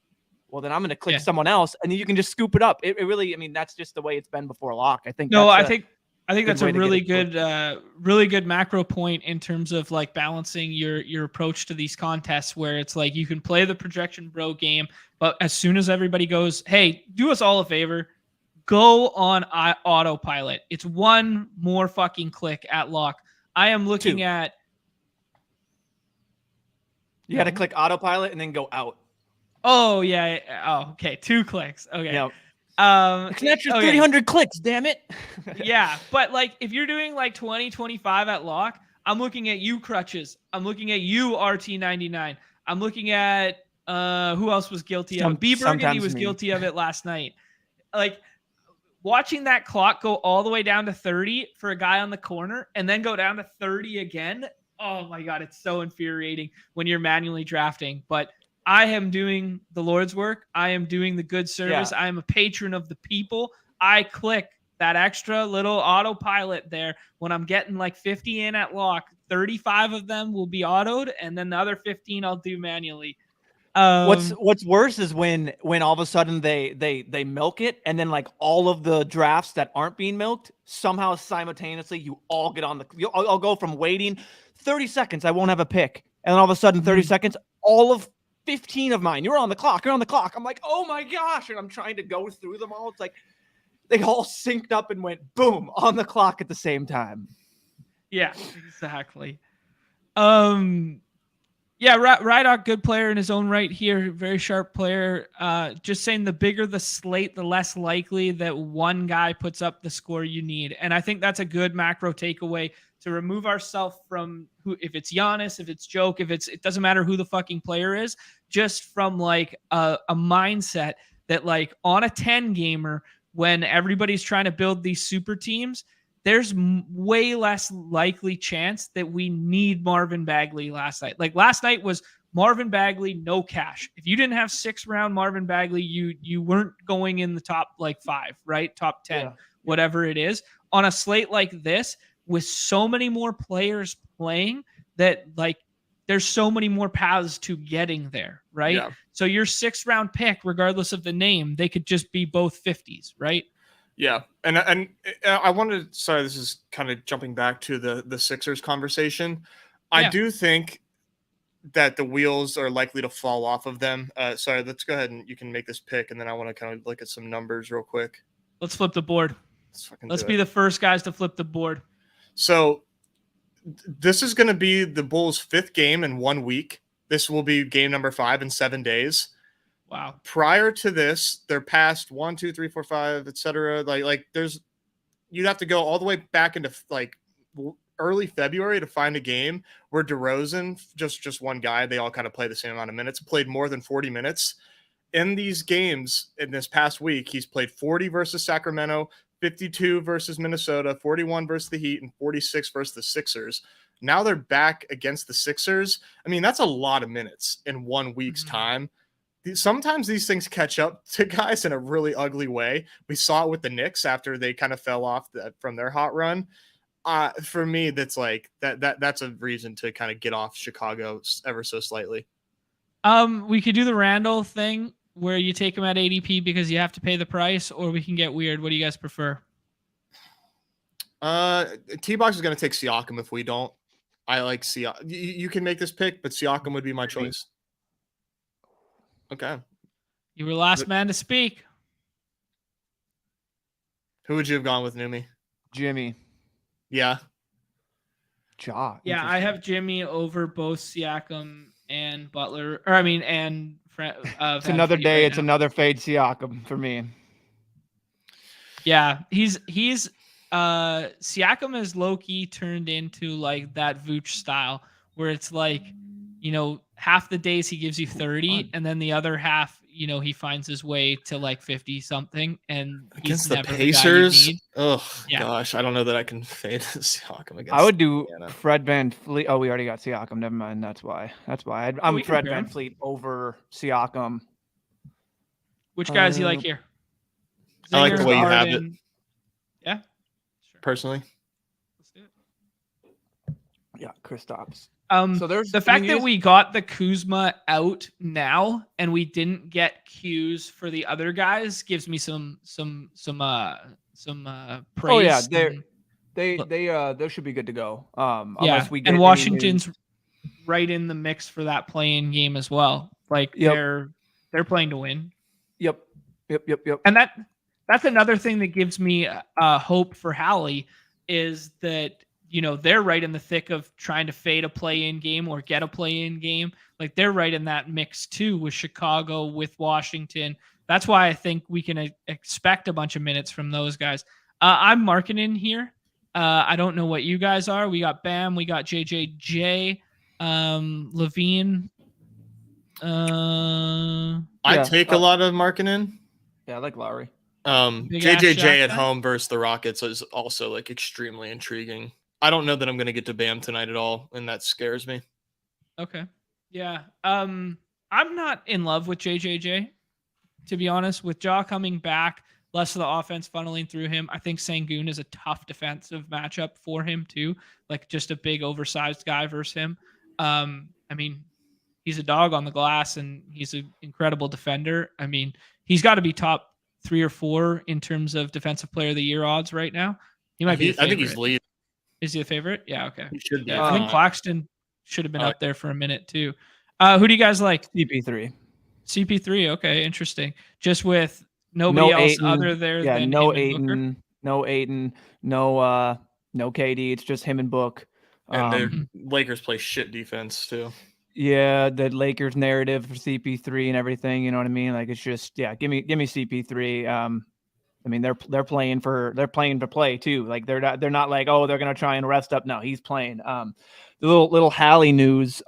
Speaker 3: well, then I'm going to click someone else. And then you can just scoop it up. It really, I mean, that's just the way it's been before lock. I think
Speaker 1: I think that's a really good macro point in terms of like balancing your approach to these contests, where it's like you can play the projection bro game, but as soon as everybody goes, hey, do us all a favor, go on autopilot. It's one more fucking click at lock. I am looking at.
Speaker 3: You got to click autopilot and then go out.
Speaker 1: Oh yeah. Oh, okay. 2 clicks. Okay.
Speaker 3: Yep. It's an extra 300 clicks, damn it.
Speaker 1: Yeah, but like if you're doing like 20, 25 at lock, I'm looking at you, Crutches. I'm looking at you, RT99. I'm looking at who else was guilty of it? B Burgundy was guilty of it last night. Like watching that clock go all the way down to 30 for a guy on the corner and then go down to 30 again. Oh my God, it's so infuriating when you're manually drafting. But I am doing the Lord's work. I am doing the good service. I am a patron of the people. I click that extra little autopilot there when I'm getting like 50 in at lock. 35 of them will be autoed, and then the other 15 I'll do manually.
Speaker 3: What's worse is when all of a sudden they milk it, and then like all of the drafts that aren't being milked somehow simultaneously you all get on the. I'll go from waiting 30 seconds, I won't have a pick, and then all of a sudden 30 seconds, all of 15 of mine. You're on the clock. I'm like, oh my gosh. And I'm trying to go through them all. It's like they all synced up and went boom on the clock at the same time.
Speaker 1: Yeah, exactly. Rydok, good player in his own right here. Very sharp player. Just saying the bigger the slate, the less likely that one guy puts up the score you need. And I think that's a good macro takeaway to remove ourselves from who, if it's Giannis, if it's Joke, it doesn't matter who the fucking player is, just from like a mindset that like on a 10 gamer, when everybody's trying to build these super teams, there's way less likely chance that we need Marvin Bagley last night. Like last night was Marvin Bagley, no cash. If you didn't have 6th round Marvin Bagley, you weren't going in the top like 5, right? Top 10, whatever it is. On a slate like this, with so many more players playing, that like there's so many more paths to getting there, right? Yeah. So your 6th round pick, regardless of the name, they could just be both 50s, right?
Speaker 2: Yeah. And I wanted, sorry, this is kind of jumping back to the Sixers conversation. I do think that the wheels are likely to fall off of them. Sorry, let's go ahead and you can make this pick, and then I want to kind of look at some numbers real quick.
Speaker 1: Let's flip the board. Let's be the first guys to flip the board.
Speaker 2: So this is going to be the Bulls' 5th game in 1 week. This will be game number 5 in 7 days.
Speaker 1: Wow.
Speaker 2: Prior to this, they're past 1, 2, 3, 4, 5, etc. Like there's, you'd have to go all the way back into like early February to find a game where DeRozan, just one guy, they all kind of play the same amount of minutes, played more than 40 minutes. In these games in this past week, he's played 40 versus Sacramento, 52 versus Minnesota, 41 versus the Heat, and 46 versus the Sixers. Now they're back against the Sixers. I mean, that's a lot of minutes in 1 week's time. Sometimes these things catch up to guys in a really ugly way. We saw it with the Knicks after they kind of fell off from their hot run. For me, that's like that's a reason to kind of get off Chicago ever so slightly.
Speaker 1: We could do the Randall thing where you take him at ADP because you have to pay the price, or we can get weird. What do you guys prefer?
Speaker 2: T-Box is going to take Siakam if we don't. I like Siakam. You can make this pick, but Siakam would be my choice. Okay.
Speaker 1: You were last man to speak.
Speaker 2: Who would you have gone with, Neumy?
Speaker 3: Jimmy.
Speaker 2: Yeah.
Speaker 3: Ja.
Speaker 1: Yeah, I have Jimmy over both Siakam and Butler. Or I mean, and
Speaker 3: it's another day. Right, it's another fade Siakam for me.
Speaker 1: Yeah, he's Siakam is low key turned into like that Vooch style where it's like, you know, half the days he gives you 30 and then the other half, you know, he finds his way to like 50 something, and
Speaker 2: against the Pacers. Oh gosh, I don't know that I can fade Siakam against.
Speaker 3: I would do Fred VanVleet. Oh, we already got Siakam. Never mind. That's why. I'm Fred VanVleet over Siakam.
Speaker 1: Which guys do you like here?
Speaker 2: I like the way you have it.
Speaker 1: Yeah,
Speaker 2: sure. Personally.
Speaker 1: Let's do
Speaker 3: it. Yeah, Kristaps.
Speaker 1: So there's the fact that we got the Kuzma out now and we didn't get cues for the other guys gives me some praise.
Speaker 3: Oh yeah, they should be good to go. Unless we get
Speaker 1: and Washington's right in the mix for that play-in game as well. Like they're playing to win.
Speaker 3: Yep.
Speaker 1: And that's another thing that gives me hope for Hallie is that they're right in the thick of trying to fade a play-in game or get a play-in game. Like they're right in that mix too with Chicago, with Washington. That's why I think we can expect a bunch of minutes from those guys. I'm marking in here. I don't know what you guys are. We got Bam. We got JJJ. Levine.
Speaker 2: I take a lot of Markkanen.
Speaker 3: Yeah, I like Lowry.
Speaker 2: JJJ at home versus the Rockets is also like extremely intriguing. I don't know that I'm going to get to Bam tonight at all, and that scares me.
Speaker 1: Okay. Yeah. I'm not in love with JJJ, to be honest. With Ja coming back, less of the offense funneling through him. I think Sengun is a tough defensive matchup for him too. Like just a big oversized guy versus him. I mean, he's a dog on the glass and he's an incredible defender. I mean, he's got to be top 3 or 4 in terms of defensive player of the year odds right now. He might be.
Speaker 2: I think he's lead.
Speaker 1: Is he a favorite? Yeah. Okay.
Speaker 2: He should be.
Speaker 1: Yeah, I think Claxton should have been up there for a minute too. Who do you guys like?
Speaker 3: CP3.
Speaker 1: CP3. Okay. Interesting. Just with nobody else other there than
Speaker 3: no
Speaker 1: him
Speaker 3: Ayton, no KD. It's just him and Book.
Speaker 2: And the Lakers play shit defense too.
Speaker 3: Yeah, the Lakers narrative for CP3 and everything. You know what I mean? Like it's just give me CP3. I mean they're playing for play too. Like they're not like they're gonna try and rest up. No, he's playing. The little Hallie news.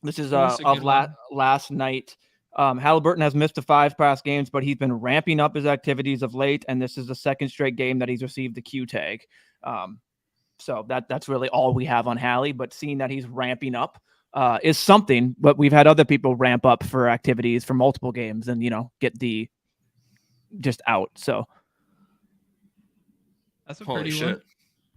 Speaker 3: This is of last night. Halliburton has missed the 5 past games, but he's been ramping up his activities of late, and this is the second straight game that he's received the Q tag. So that's really all we have on Hallie. But seeing that he's ramping up is something. But we've had other people ramp up for activities for multiple games and get the just out. So
Speaker 1: that's a pretty one.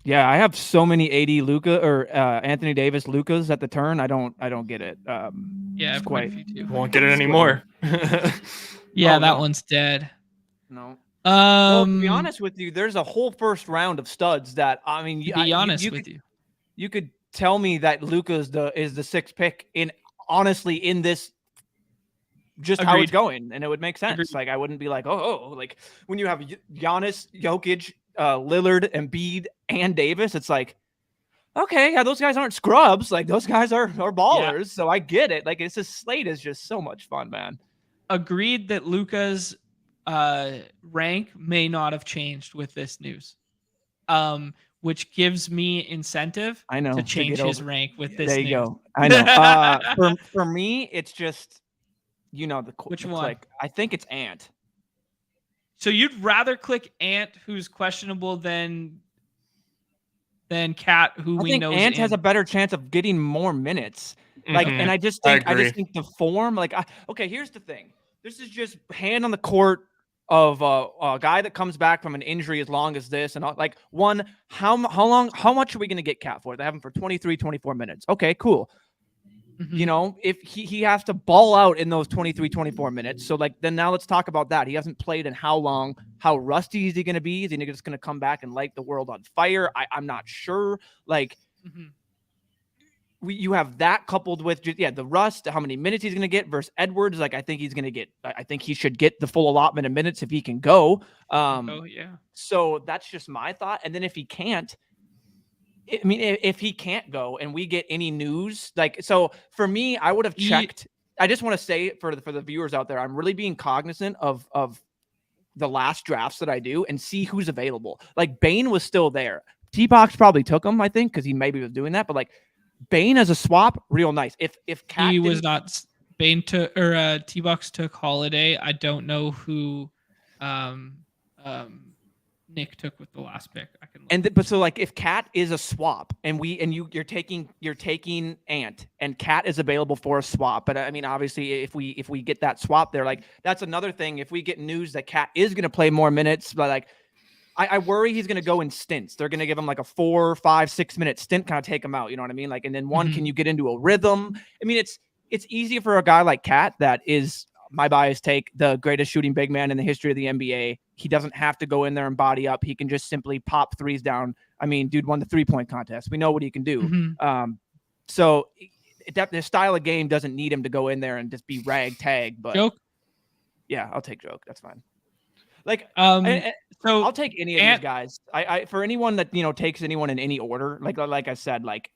Speaker 3: Yeah, I have so many AD Luka or Anthony Davis Lucas at the turn. I don't get it.
Speaker 1: Yeah,
Speaker 3: it's quite.
Speaker 2: Won't get it anymore.
Speaker 1: That one's dead.
Speaker 3: No. Well, to be honest with you, there's a whole first round of studs that you could tell me that Luka is the 6th pick in this. Just Agreed. How it's going, and it would make sense. Agreed. Like I wouldn't be like, like when you have Giannis, Jokic, Lillard, Embiid, and Davis, it's like, okay, yeah, those guys aren't scrubs. Like those guys are ballers. Yeah. So I get it. Like slate is just so much fun, man.
Speaker 1: Agreed that Luka's rank may not have changed with this news, which gives me incentive to change his rank with this.
Speaker 3: There you
Speaker 1: news.
Speaker 3: Go. I know. For me, it's just.
Speaker 1: Which one?
Speaker 3: Click. I think it's Ant.
Speaker 1: So you'd rather click Ant, who's questionable, than Cat, who we know.
Speaker 3: Ant has a better chance of getting more minutes. Like, and I just think the form. Like, here's the thing. This is just hand on the court of a guy that comes back from an injury as long as this, and like how much are we going to get Cat for? They have him for 23, 24 minutes. Okay, cool. If he has to ball out in those 23, 24 minutes. So then now let's talk about that. He hasn't played in how long? How rusty is he going to be? Is he just going to come back and light the world on fire? I'm not sure. Like you have that coupled with the rust, how many minutes he's going to get versus Edwards. Like I think he should get the full allotment of minutes if he can go. So that's just my thought. And then if he can't, I mean, if he can't go and we get any news, so for me, I would have checked. I just want to say for the viewers out there, I'm really being cognizant of the last drafts that I do and see who's available. Like Bane was still there. T-Box probably took him, I think, because he maybe was doing that. But like Bane as a swap, real nice. If Cat
Speaker 1: was not Bane took or T-Box took Holiday. I don't know who. Nick took with the last pick.
Speaker 3: But so like if Cat is a swap and you're taking Ant and Cat is available for a swap, but I mean obviously if we get that swap there, like that's another thing. If we get news that Cat is going to play more minutes, but like I worry he's going to go in stints. They're going to give him like a 4, 5, 6 minute stint, kind of take him out. You know what I mean? Like, and then can you get into a rhythm? I mean, it's easy for a guy like Cat that is, my bias take, the greatest shooting big man in the history of the NBA. He doesn't have to go in there and body up. He can just simply pop threes down. I mean, dude won the 3-point contest. We know what he can do. So the style of game doesn't need him to go in there and just be ragtag. But
Speaker 1: Joke.
Speaker 3: Yeah, I'll take Joke. That's fine. Like,
Speaker 1: so
Speaker 3: I'll take any of these guys. I for anyone that takes anyone in any order. Like I said, like.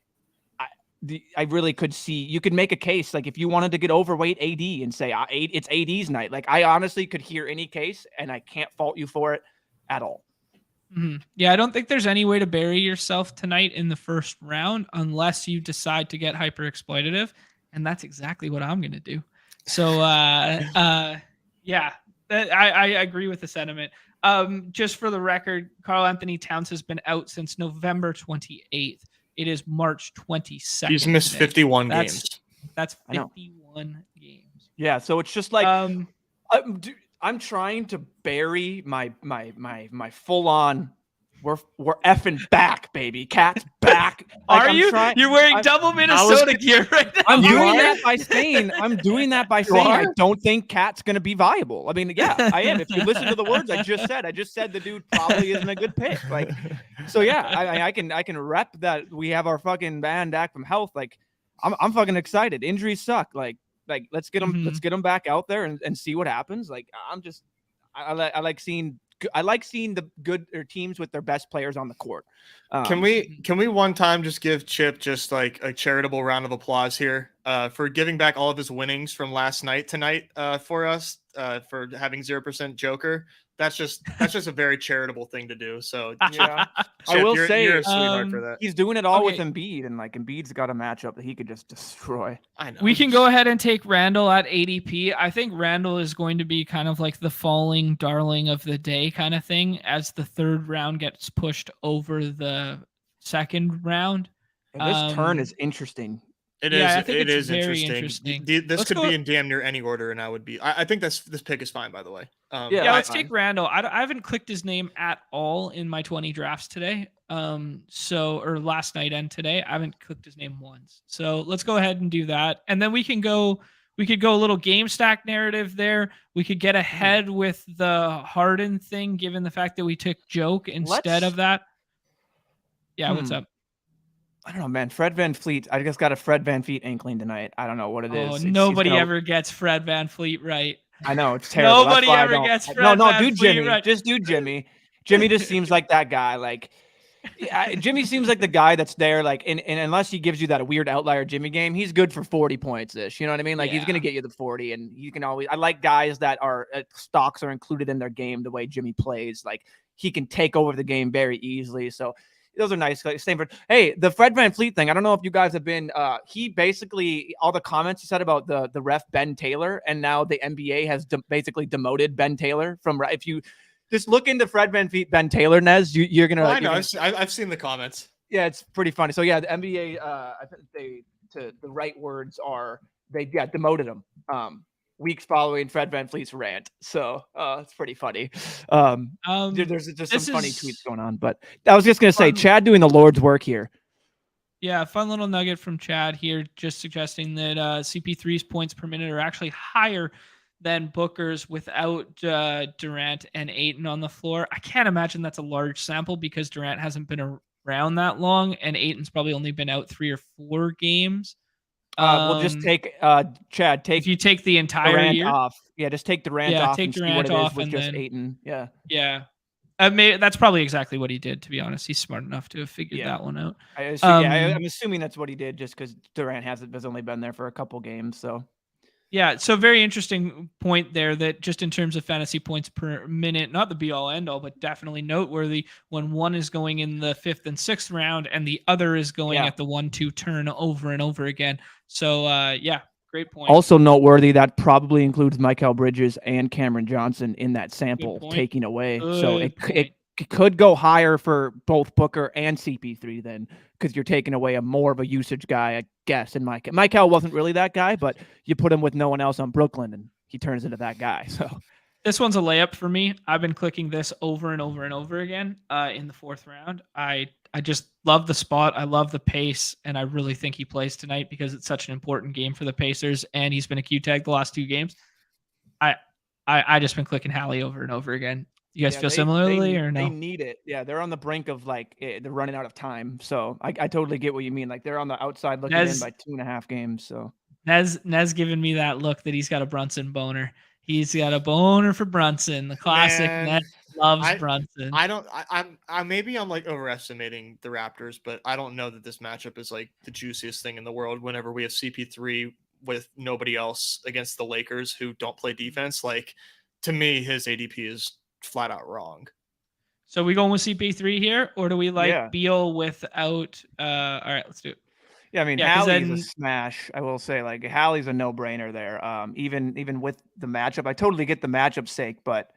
Speaker 3: I really could see you could make a case like if you wanted to get overweight AD and say it's AD's night. Like I honestly could hear any case and I can't fault you for it at all.
Speaker 1: Yeah, I don't think there's any way to bury yourself tonight in the first round unless you decide to get hyper exploitative, and that's exactly what I'm going to do. So yeah, I agree with the sentiment. Just for the record, Karl Anthony Towns has been out since November 28th. It is March 22nd.
Speaker 2: He's missed today. 51 games.
Speaker 1: That's 51 games.
Speaker 3: Yeah, so it's just like I'm trying to bury my full on. We're effing back, baby. Cat's back.
Speaker 1: Like, You're wearing double Minnesota gear right now.
Speaker 3: I'm doing that by saying I don't think Cat's going to be viable. I mean, yeah, I am. If you listen to the words I just said the dude probably isn't a good pick. Like, so yeah, I can rep that we have our fucking band back from health. Like, I'm fucking excited. Injuries suck. Like let's get them back out there and see what happens. Like, I like seeing the good teams with their best players on the court.
Speaker 2: Can we one time just give Chip just like a charitable round of applause here for giving back all of his winnings from last night tonight for us for having 0% Joker. That's just a very charitable thing to do. So
Speaker 3: yeah,
Speaker 2: Chip,
Speaker 3: I will say
Speaker 2: you're a sweetheart for that.
Speaker 3: He's doing it all with Embiid, and like Embiid's got a matchup that he could just destroy.
Speaker 2: I know.
Speaker 1: We can go ahead and take Randall at ADP. I think Randall is going to be kind of like the falling darling of the day kind of thing as the third round gets pushed over the second round.
Speaker 3: And this turn is interesting.
Speaker 2: It is interesting. This could be in damn near any order, and I think this pick is fine, by the way.
Speaker 1: Let's take Randall. I haven't clicked his name at all in my 20 drafts today. Or last night and today, I haven't clicked his name once. So let's go ahead and do that, and then we could go a little game stack narrative there. We could get ahead with the Harden thing, given the fact that we took Joke instead of that. Yeah, what's up?
Speaker 3: I don't know, man. Fred VanVleet. I just got a Fred VanVleet inkling tonight. I don't know what it is.
Speaker 1: Nobody ever gets Fred VanVleet right.
Speaker 3: I know, it's terrible.
Speaker 1: Nobody ever gets Fred VanVleet
Speaker 3: do Jimmy.
Speaker 1: right.
Speaker 3: Just do Jimmy. Jimmy just seems like that guy. Like, Jimmy seems like the guy that's there. Like, and unless he gives you that weird outlier Jimmy game, he's good for 40 points ish. You know what I mean? Like, he's gonna get you the 40, and you can always. I like guys that are stocks are included in their game the way Jimmy plays. Like, he can take over the game very easily. So. Those are nice. Same for the Fred VanVleet thing. I don't know if you guys have been. He basically all the comments he said about the ref Ben Taylor, and now the NBA has basically demoted Ben Taylor from. If you just look into Fred VanVleet, Ben Taylor, Nez, you're gonna.
Speaker 2: I know. I've seen the comments.
Speaker 3: Yeah, it's pretty funny. So yeah, the NBA. I think the right words are they demoted him. Weeks following Fred VanVleet's rant. So it's pretty funny. There's just some funny tweets going on. But I was just going to say, Chad doing the Lord's work here.
Speaker 1: Yeah, fun little nugget from Chad here, just suggesting that CP3's points per minute are actually higher than Booker's without Durant and Ayton on the floor. I can't imagine that's a large sample because Durant hasn't been around that long, and Ayton's probably only been out 3 or 4 games.
Speaker 3: We'll just take Chad.
Speaker 1: If you take the entire
Speaker 3: Durant
Speaker 1: year
Speaker 3: off, just take Durant off.
Speaker 1: Take
Speaker 3: and
Speaker 1: Durant
Speaker 3: see what
Speaker 1: off,
Speaker 3: it is with
Speaker 1: and
Speaker 3: just
Speaker 1: then
Speaker 3: Ayton. Yeah.
Speaker 1: That's probably exactly what he did. To be honest, he's smart enough to have figured that one out.
Speaker 3: I'm assuming that's what he did, just because Durant has only been there for a couple games. So.
Speaker 1: Yeah, so very interesting point there that just in terms of fantasy points per minute, not the be-all, end-all, but definitely noteworthy when one is going in the 5th and 6th round and the other is going at the 1-2 turn over and over again. So, great point.
Speaker 3: Also noteworthy, that probably includes Mikal Bridges and Cameron Johnson in that sample taking away. So could go higher for both Booker and CP3 then, because you're taking away a more of a usage guy, I guess. And Michael wasn't really that guy, but you put him with no one else on Brooklyn, and he turns into that guy. So
Speaker 1: this one's a layup for me. I've been clicking this over and over and over again in the 4th round. I just love the spot. I love the pace, and I really think he plays tonight because it's such an important game for the Pacers, and he's been a Q tag the last 2 games. I just been clicking Hallie over and over again. You guys feel similarly or no?
Speaker 3: They need it. Yeah, they're on the brink of like they're running out of time. So I totally get what you mean. Like they're on the outside looking in by 2.5 games. So
Speaker 1: Nez giving me that look that he's got a Brunson boner. He's got a boner for Brunson, the classic. Nez loves Brunson.
Speaker 2: I'm maybe I'm like overestimating the Raptors, but I don't know that this matchup is like the juiciest thing in the world. Whenever we have CP3 with nobody else against the Lakers who don't play defense, like to me, his ADP is flat out wrong.
Speaker 1: So we going with CP3 here, or do we like Beal without? All right, let's do it.
Speaker 3: Yeah, I mean, Hallie's a smash. I will say, like, Hallie's a no-brainer there. Even with the matchup, I totally get the matchup sake, but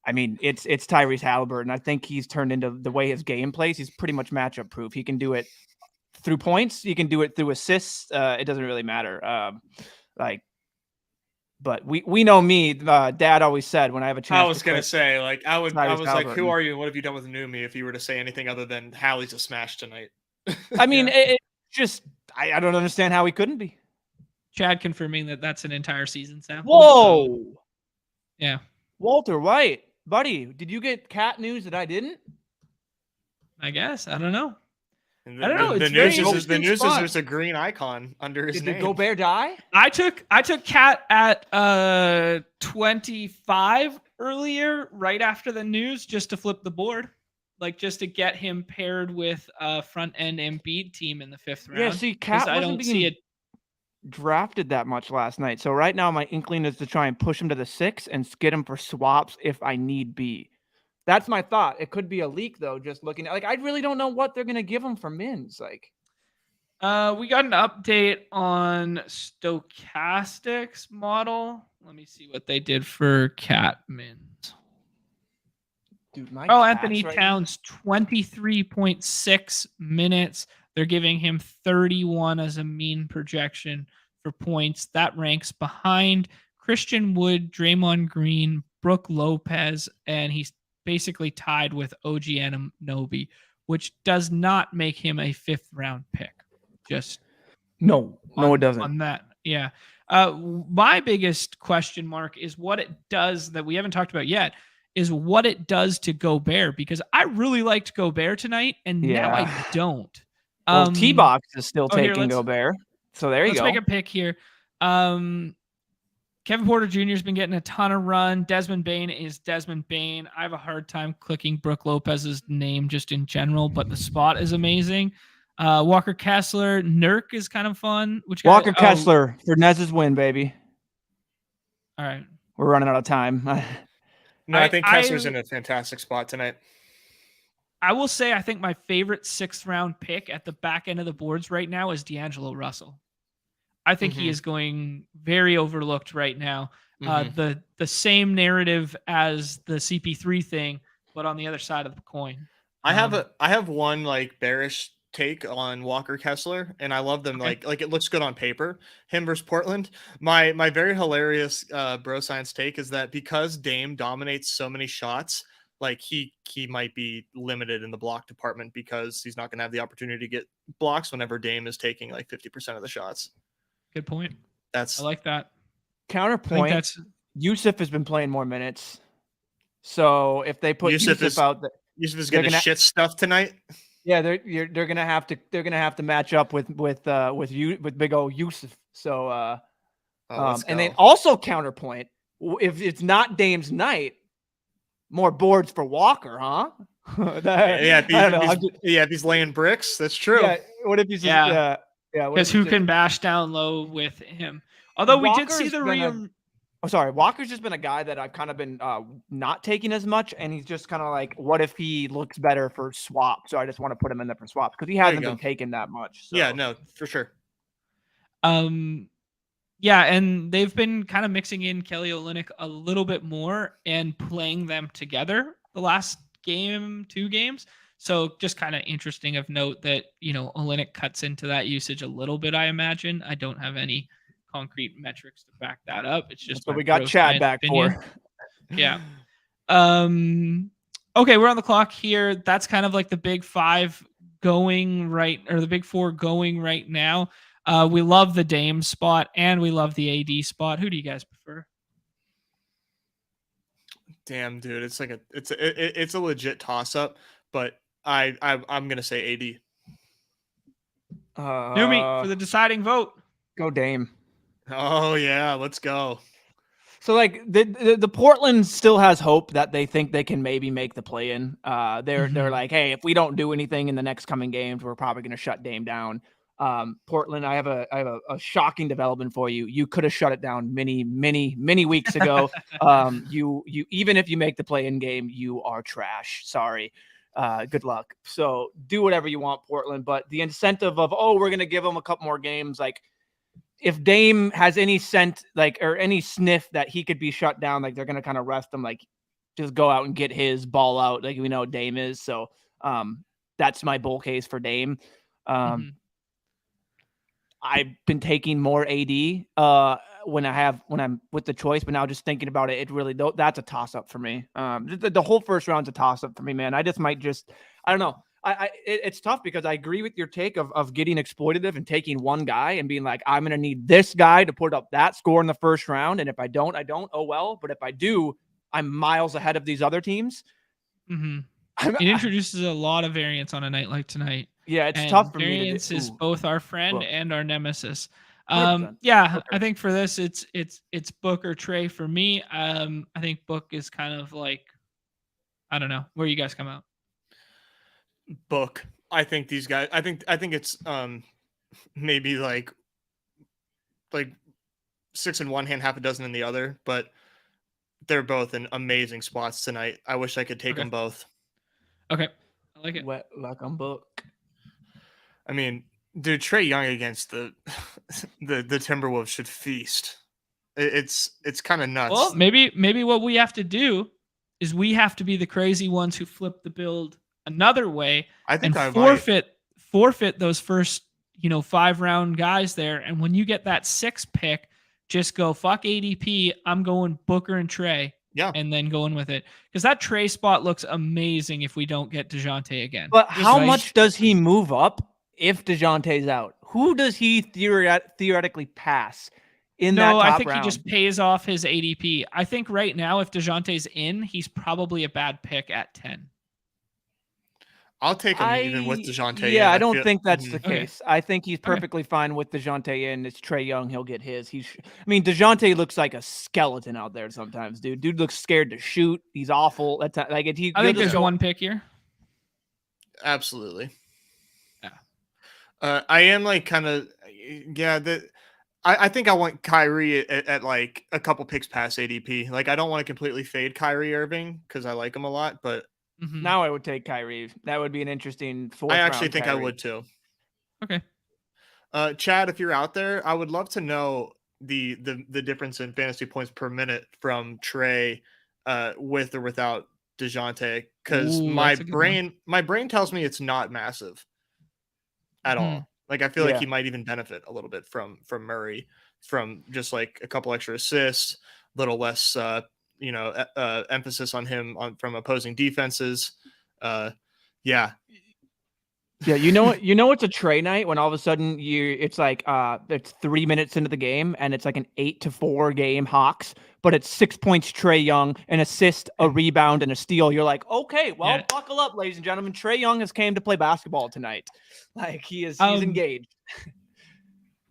Speaker 3: I mean, it's Tyrese Halliburton. I think he's turned into the way his game plays. He's pretty much matchup proof. He can do it through points. You can do it through assists. It doesn't really matter. But we know me. Dad always said when I have a chance.
Speaker 2: I was gonna say, like, I was like, who are you? What have you done with Neumy? If you were to say anything other than Hallie's a smash tonight.
Speaker 3: I mean, it just I don't understand how he couldn't be.
Speaker 1: Chad confirming that that's an entire season sample.
Speaker 3: Whoa.
Speaker 1: So, yeah.
Speaker 3: Walter White, buddy, did you get cat news that I didn't?
Speaker 1: I guess. I don't know.
Speaker 2: I don't know. The news is there's a green icon under his name.
Speaker 3: Did Gobert die?
Speaker 1: I took Cat at 25 earlier, right after the news, just to flip the board. Like just to get him paired with a front end Embiid team in the 5th round.
Speaker 3: Yeah, see, Cat wasn't being drafted that much last night. So right now my inkling is to try and push him to the 6 and get him for swaps if I need be. That's my thought. It could be a leak though, just looking at like I really don't know what they're gonna give him for mins. Like
Speaker 1: we got an update on Stochastics model. Let me see what they did for Cat mins.
Speaker 3: Dude,
Speaker 1: Anthony Towns, 23.6 minutes. They're giving him 31 as a mean projection for points. That ranks behind Christian Wood, Draymond Green, Brook Lopez, and he's basically tied with OG Anunoby, which does not make him a 5th round pick. Just
Speaker 3: no, it doesn't.
Speaker 1: On that, yeah. My biggest question mark is what it does that we haven't talked about yet. Is what it does to Gobert, because I really liked Gobert tonight, and now I don't.
Speaker 3: Well, T-Box is still taking Gobert, so there you go.
Speaker 1: Let's make a pick here. Kevin Porter Jr. has been getting a ton of run. Desmond Bane is Desmond Bane. I have a hard time clicking Brook Lopez's name just in general, but the spot is amazing. Walker Kessler, Nurk is kind of fun.
Speaker 3: Walker Kessler for Nez's win, baby.
Speaker 1: All right.
Speaker 3: We're running out of time.
Speaker 2: No, I think Kessler's in a fantastic spot tonight.
Speaker 1: I will say I think my favorite 6th round pick at the back end of the boards right now is D'Angelo Russell. I think he is going very overlooked right now. The same narrative as the CP3 thing, but on the other side of the coin.
Speaker 2: I have one like bearish take on Walker Kessler, and I love them. Okay. Like it looks good on paper. Him versus Portland. My very hilarious bro science take is that because Dame dominates so many shots, like he might be limited in the block department because he's not going to have the opportunity to get blocks whenever Dame is taking like 50% of the shots.
Speaker 1: Good point. I like that.
Speaker 3: Counterpoint. Yusuf has been playing more minutes, so if they put Yusuf out,
Speaker 2: Yusuf is getting shit stuff tonight.
Speaker 3: Yeah, they're gonna have to match up with big old Yusuf. So and then also counterpoint, if it's not Dame's night, more boards for Walker, huh?
Speaker 2: If he's laying bricks, that's true.
Speaker 3: Yeah, what if he's
Speaker 1: because who can bash down low with him? Although we did see the
Speaker 3: Walker's just been a guy that I've kind of been not taking as much, and he's just kind of like, what if he looks better for swap? So I just want to put him in there for swaps because he hasn't been taken that much. So.
Speaker 2: Yeah, no, for sure.
Speaker 1: Yeah, and they've been kind of mixing in Kelly Olynyk a little bit more and playing them together the last game, 2 games. So just kind of interesting of note that, Olynyk cuts into that usage a little bit, I imagine. I don't have any concrete metrics to back that up. It's just
Speaker 3: so
Speaker 1: my
Speaker 3: we got Chad back
Speaker 1: opinion.
Speaker 3: for.
Speaker 1: Yeah. Okay, we're on the clock here. That's kind of like the big 5 going right, or the big 4 going right now. We love the Dame spot and we love the AD spot. Who do you guys prefer?
Speaker 2: Damn, dude, it's like it's a legit toss up, but I'm gonna say AD.
Speaker 1: Neumy for the deciding vote.
Speaker 3: Go Dame.
Speaker 2: Oh yeah, let's go.
Speaker 3: So like the Portland still has hope that they think they can maybe make the play in. They're like, hey, if we don't do anything in the next coming games, we're probably going to shut Dame down. Portland, I have a shocking development for you. You could have shut it down many weeks ago. You even if you make the play in game, you are trash. Sorry. Good luck. So do whatever you want, Portland. But the incentive of, we're going to give them a couple more games, like, if Dame has any scent, or any sniff that he could be shut down, they're going to kind of rest him, just go out and get his ball out. Like we know Dame is. So that's my bull case for Dame. I've been taking more AD when I'm with the choice, but now just thinking about it, that's a toss up for me. The whole first round's a toss up for me, man. I don't know. It's tough because I agree with your take of getting exploitative and taking one guy and being like, I'm going to need this guy to put up that score in the first round. And if I don't, oh well. But if I do, I'm miles ahead of these other teams.
Speaker 1: It introduces a lot of variance on a night like tonight.
Speaker 3: Yeah, it's tough for
Speaker 1: variance
Speaker 3: me.
Speaker 1: Variance is both our friend and our nemesis.
Speaker 3: 100%.
Speaker 1: Yeah, I think for this, it's Book or Trey for me. I think Book is kind of like, I don't know, where you guys come out.
Speaker 2: Book. I think these guys. I think it's maybe like 6 in one hand, half a dozen in the other. But they're both in amazing spots tonight. I wish I could take them both.
Speaker 1: Okay, I like it.
Speaker 3: Wet like I'm Book.
Speaker 2: I mean, dude, Trae Young against the Timberwolves should feast. It's kind of nuts.
Speaker 1: Well, maybe what we have to do is we have to be the crazy ones who flip the build another way.
Speaker 2: I think
Speaker 1: and forfeit those first 5-round guys there. And when you get that 6 pick, just go fuck ADP. I'm going Booker and Trey.
Speaker 2: Yeah,
Speaker 1: and then going with it because that Trey spot looks amazing if we don't get DeJounte again.
Speaker 3: But how much does he move up if DeJounte's out? Who does he theoretically pass in that top
Speaker 1: I think
Speaker 3: round?
Speaker 1: He just pays off his ADP. I think right now, if DeJounte's in, he's probably a bad pick at 10.
Speaker 2: I'll take him even with DeJounte.
Speaker 3: Yeah, I don't think that's the case. I think he's perfectly fine with DeJounte in. It's Trae Young. He'll get his. DeJounte looks like a skeleton out there sometimes, dude. Dude looks scared to shoot. He's awful. That's like I think
Speaker 1: there's one pick here.
Speaker 2: Absolutely.
Speaker 1: Yeah.
Speaker 2: I am like kind of I think I want Kyrie at like a couple picks past ADP. Like I don't want to completely fade Kyrie Irving because I like him a lot, but.
Speaker 3: Now I would take Kyrie. That would be an interesting fourth.
Speaker 2: I actually think
Speaker 3: Kyrie.
Speaker 2: I would too.
Speaker 1: Okay.
Speaker 2: Chad, if you're out there, I would love to know the difference in fantasy points per minute from Trey with or without DeJounte, because my brain tells me it's not massive at all. Like I feel like he might even benefit a little bit from Murray, from just like a couple extra assists, a little less emphasis on him from opposing defenses. Yeah,
Speaker 3: you know what's a Trey night when all of a sudden it's like it's 3 minutes into the game and it's like an 8-4 game Hawks, but it's 6 points Trae Young, an assist, a rebound, and a steal. You're like, okay, well, buckle up, ladies and gentlemen. Trae Young has came to play basketball tonight. Like he's engaged.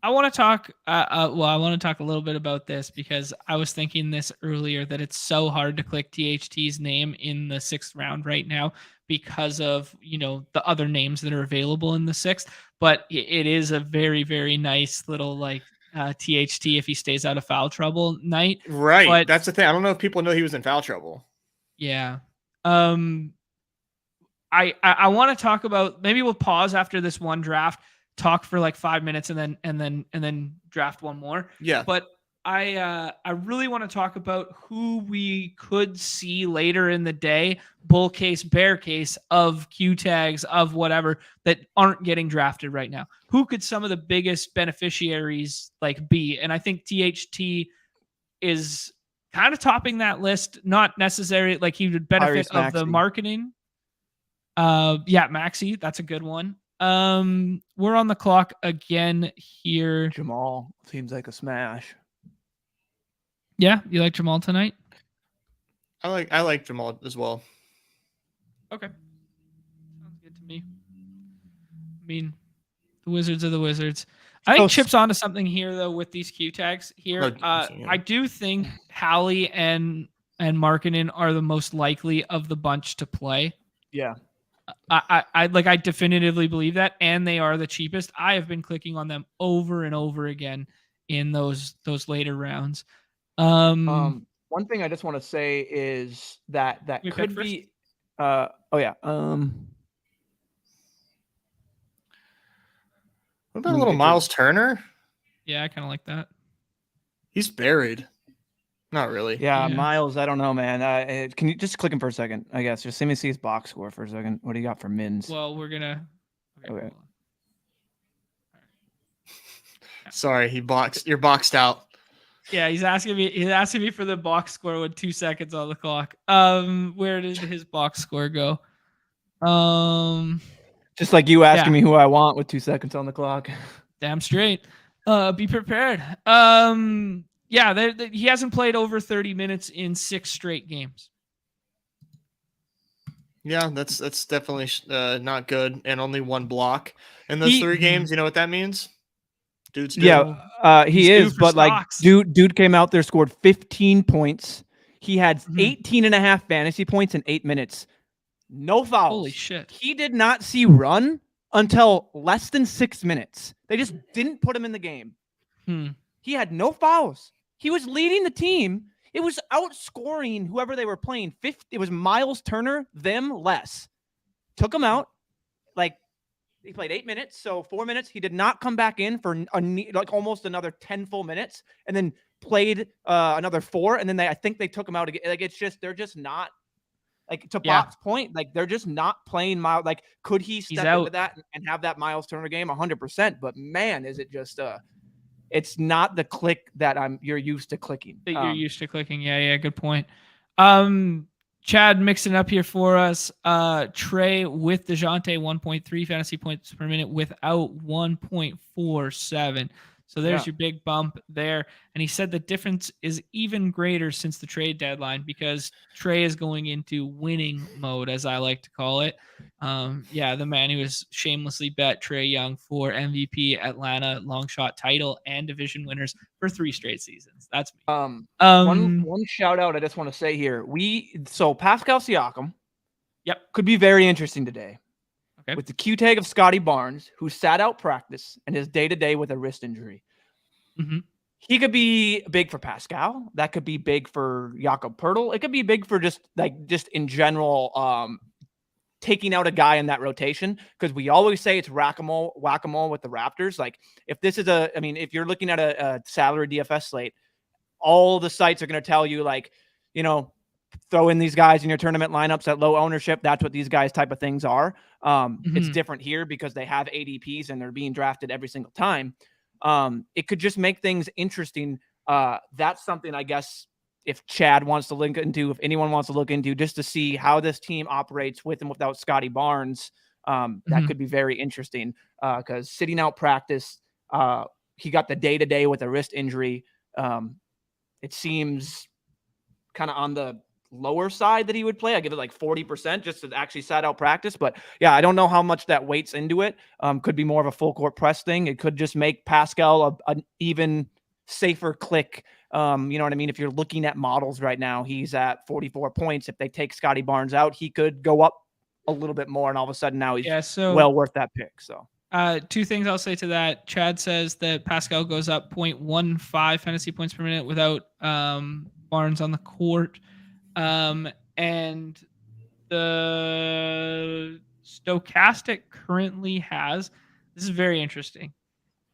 Speaker 1: I want to talk. I want to talk a little bit about this because I was thinking this earlier that it's so hard to click THT's name in the 6th round right now because of the other names that are available in the 6th. But it is a very, very nice little THT if he stays out of foul trouble night.
Speaker 2: Right. But that's the thing. I don't know if people know he was in foul trouble.
Speaker 1: Yeah. I want to talk about, maybe we'll pause after this one draft, talk for like 5 minutes and then draft one more.
Speaker 2: Yeah.
Speaker 1: But I really want to talk about who we could see later in the day, bull case, bear case of Q tags of whatever that aren't getting drafted right now. Who could some of the biggest beneficiaries like be? And I think THT is kind of topping that list. Not necessarily like he would benefit of the marketing. Yeah, Maxi, that's a good one. We're on the clock again here.
Speaker 3: Jamal seems like a smash.
Speaker 1: Yeah, you like Jamal tonight?
Speaker 2: I like Jamal as well.
Speaker 1: Okay. Sounds good to me. I mean, the Wizards are the Wizards. I think Chip's onto something here though with these Q tags here. I do think Hallie and Markkanen are the most likely of the bunch to play.
Speaker 3: Yeah.
Speaker 1: I definitively believe that, and they are the cheapest. I have been clicking on them over and over again in those later rounds.
Speaker 3: One thing I just want to say is that could be what
Speaker 2: about a little Miles Turner?
Speaker 1: Yeah, I kind of like that.
Speaker 2: He's buried. Not really.
Speaker 3: Yeah, Miles, I don't know, man. Can you just click him for a second, I guess? Just let me see his box score for a second. What do you got for mins?
Speaker 1: Well, we're going to...
Speaker 3: Okay.
Speaker 2: Sorry, you're boxed out.
Speaker 1: Yeah, he's asking me for the box score with 2 seconds on the clock. Where did his box score go?
Speaker 3: Just like you asking me who I want with 2 seconds on the clock.
Speaker 1: Damn straight. Be prepared. Yeah, he hasn't played over 30 minutes in 6 straight games.
Speaker 2: Yeah, that's definitely not good, and only 1 block in those 3 games. You know what that means? Dude's due.
Speaker 3: Yeah, he is, but stocks. Like dude came out there, scored 15 points. He had 18 and a half fantasy points in 8 minutes. No fouls.
Speaker 1: Holy shit.
Speaker 3: He did not see run until less than 6 minutes. They just didn't put him in the game. He had no fouls. He was leading the team. It was outscoring whoever they were playing. It was Miles Turner, them less. Took him out. Like, he played 8 minutes, so 4 minutes. He did not come back in for like almost another 10 full minutes, and then played another 4. And then I think they took him out again. Like, it's just they're just not like to Bob's point. Like, they're just not playing Miles. Like, could he step into that and have that Miles Turner game? 100%. But man, is it just it's not the click that you're used to clicking.
Speaker 1: You're used to clicking. Yeah, good point. Chad mixing up here for us. Trey with DeJounte 1.3 fantasy points per minute without 1.47. So there's your big bump there. And he said the difference is even greater since the trade deadline because Trey is going into winning mode, as I like to call it. The man who has shamelessly bet Trae Young for MVP, Atlanta long shot title, and division winners for 3 straight seasons. That's me.
Speaker 3: One shout out I just want to say here. So Pascal Siakam could be very interesting today.
Speaker 1: Okay.
Speaker 3: With the Q tag of Scotty Barnes, who sat out practice and is day-to-day with a wrist injury. He could be big for Pascal. That could be big for Jakob Poeltl. It could be big for just in general, taking out a guy in that rotation. Because we always say it's whack-a-mole with the Raptors. Like, if this is if you're looking at a salary DFS slate, all the sites are going to tell you, like, throw in these guys in your tournament lineups at low ownership. That's what these guys type of things are. It's different here because they have ADPs and they're being drafted every single time. It could just make things interesting. That's something, I guess, if Chad wants to look into, if anyone wants to look into, just to see how this team operates with and without Scotty Barnes. That could be very interesting because sitting out practice, he got the day-to-day with a wrist injury. It seems kind of on the lower side that he would play. I give it like 40% just to actually sat out practice. But yeah, I don't know how much that weights into it. Could be more of a full court press thing. It could just make Pascal an even safer click. You know what I mean? If you're looking at models right now, he's at 44 points. If they take Scotty Barnes out, he could go up a little bit more. And all of a sudden now he's well worth that pick. So
Speaker 1: 2 things I'll say to that. Chad says that Pascal goes up 0.15 fantasy points per minute without Barnes on the court. And the Stochastic currently has, this is very interesting,